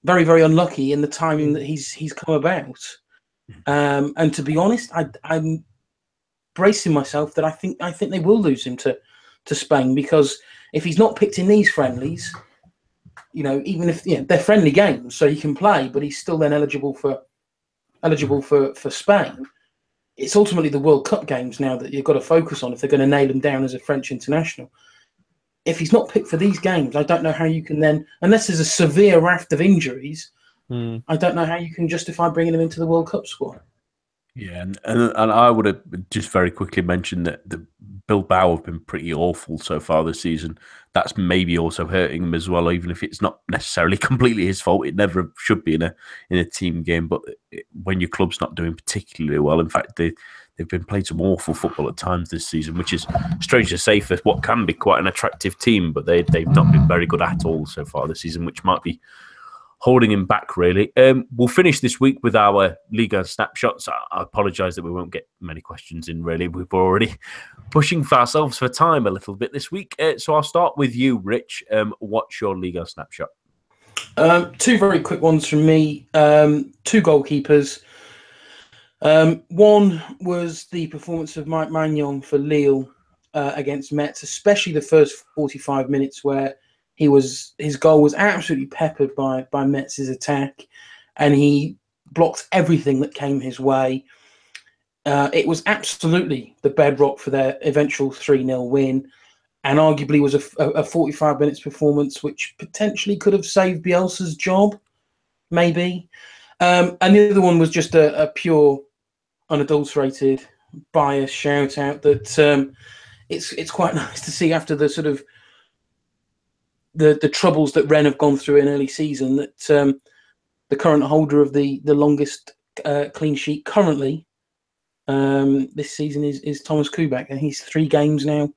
very, very unlucky in the timing that he's come about. And to be honest, I'm bracing myself that I think they will lose him to Spain, because if he's not picked in these friendlies, even if they're friendly games, so he can play, but he's still then eligible for Spain. It's ultimately the World Cup games now that you've got to focus on if they're going to nail him down as a French international. If he's not picked for these games, I don't know how you can then, unless there's a severe raft of injuries, I don't know how you can justify bringing him into the World Cup squad. Yeah, and I would have just very quickly mentioned that the Bilbao have been pretty awful so far this season. That's maybe also hurting him as well, even if it's not necessarily completely his fault. It never should be in a team game. But when your club's not doing particularly well, in fact, they've been playing some awful football at times this season, which is strange to say for what can be quite an attractive team, but they've not been very good at all so far this season, which might be holding him back, really. We'll finish this week with our Ligue snapshots. I apologise that we won't get many questions in, really. We're already pushing for ourselves for time a little bit this week. So I'll start with you, Rich. What's your Ligue snapshot? 2 very quick ones from me. 2 goalkeepers. One was the performance of Mike Maignan for Lille against Metz, especially the first 45 minutes where his goal was absolutely peppered by Metz's attack, and he blocked everything that came his way. It was absolutely the bedrock for their eventual 3-0 win, and arguably was a 45 minutes performance which potentially could have saved Bielsa's job, maybe. And the other one was just a pure, unadulterated, biased shout out that it's quite nice to see after the sort of the troubles that Rennes have gone through in early season that the current holder of the longest clean sheet currently this season is Thomas Kubek, and he's 3 games now,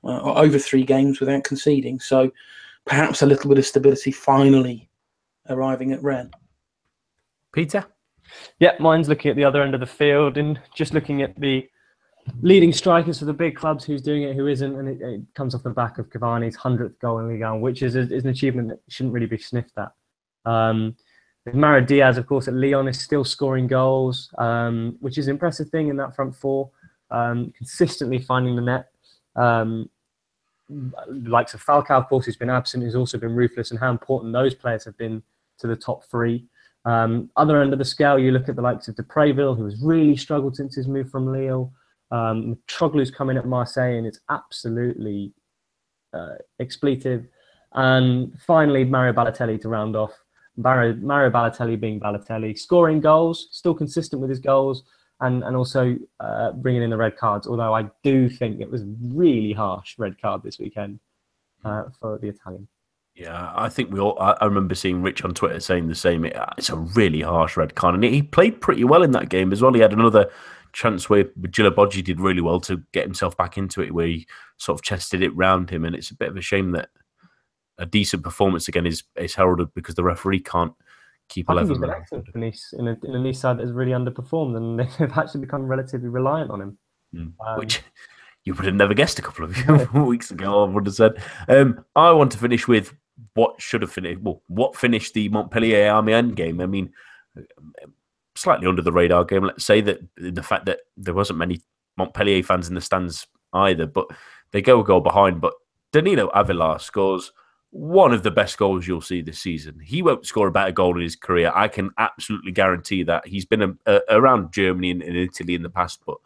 or over 3 games without conceding. So perhaps a little bit of stability finally arriving at Rennes. Peter? Yeah, mine's looking at the other end of the field and just looking at the leading strikers for the big clubs, who's doing it, who isn't, and it comes off the back of Cavani's 100th goal in Ligue 1, which is an achievement that shouldn't really be sniffed at. Mara Diaz, of course, at Lyon is still scoring goals, which is an impressive thing in that front four, consistently finding the net. Likes of Falcao, of course, who's been absent, who's also been ruthless, and how important those players have been to the top 3. Other end of the scale, you look at the likes of Depreville, who has really struggled since his move from Lille. Troglu's come in at Marseille, and it's absolutely expletive. And finally, Mario Balotelli to round off. Mario Balotelli being Balotelli, scoring goals, still consistent with his goals, and also bringing in the red cards. Although I do think it was a really harsh red card this weekend for the Italian. Yeah, I think I remember seeing Rich on Twitter saying the same. It's a really harsh red card, and he played pretty well in that game as well. He had another chance where Gilaboggi did really well to get himself back into it, where he sort of chested it round him, and it's a bit of a shame that a decent performance again is heralded because the referee can't keep 11. I think he's been excellent for Nice in a Nice side that has really underperformed, and they've actually become relatively reliant on him. Which you would have never guessed a couple of weeks ago, I would have said. I want to finish with what should have finished. Well, what finished the Montpellier Amiens game? I mean, slightly under the radar game. Let's say that the fact that there wasn't many Montpellier fans in the stands either, but they go a goal behind. But Danilo Avila scores one of the best goals you'll see this season. He won't score a better goal in his career. I can absolutely guarantee that. He's been around Germany and Italy in the past, but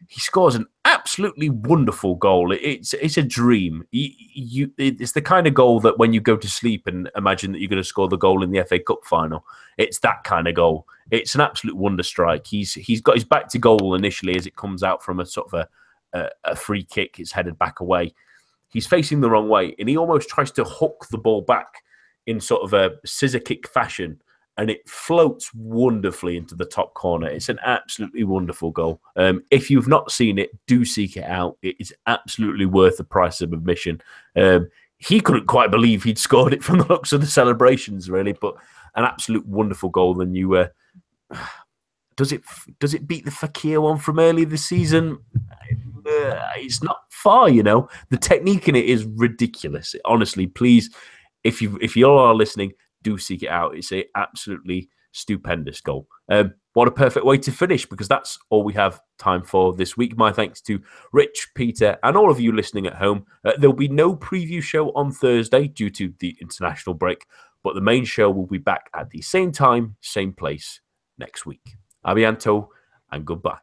he scores an absolutely wonderful goal. It's a dream. It's the kind of goal that when you go to sleep and imagine that you're going to score the goal in the FA Cup final, it's that kind of goal. It's an absolute wonder strike. He's got his back to goal initially as it comes out from a sort of a free kick. It's headed back away. He's facing the wrong way, and he almost tries to hook the ball back in sort of a scissor kick fashion, and it floats wonderfully into the top corner. It's an absolutely wonderful goal. If you've not seen it, do seek it out. It is absolutely worth the price of admission. He couldn't quite believe he'd scored it from the looks of the celebrations, really, but an absolute wonderful goal. And you, does it beat the Fekir one from earlier this season? It's not far, you know. The technique in it is ridiculous. Honestly, please, if you all are listening, do seek it out. It's an absolutely stupendous goal. What a perfect way to finish, because that's all we have time for this week. My thanks to Rich, Peter, and all of you listening at home. There'll be no preview show on Thursday due to the international break, but the main show will be back at the same time, same place next week. A bientôt and goodbye.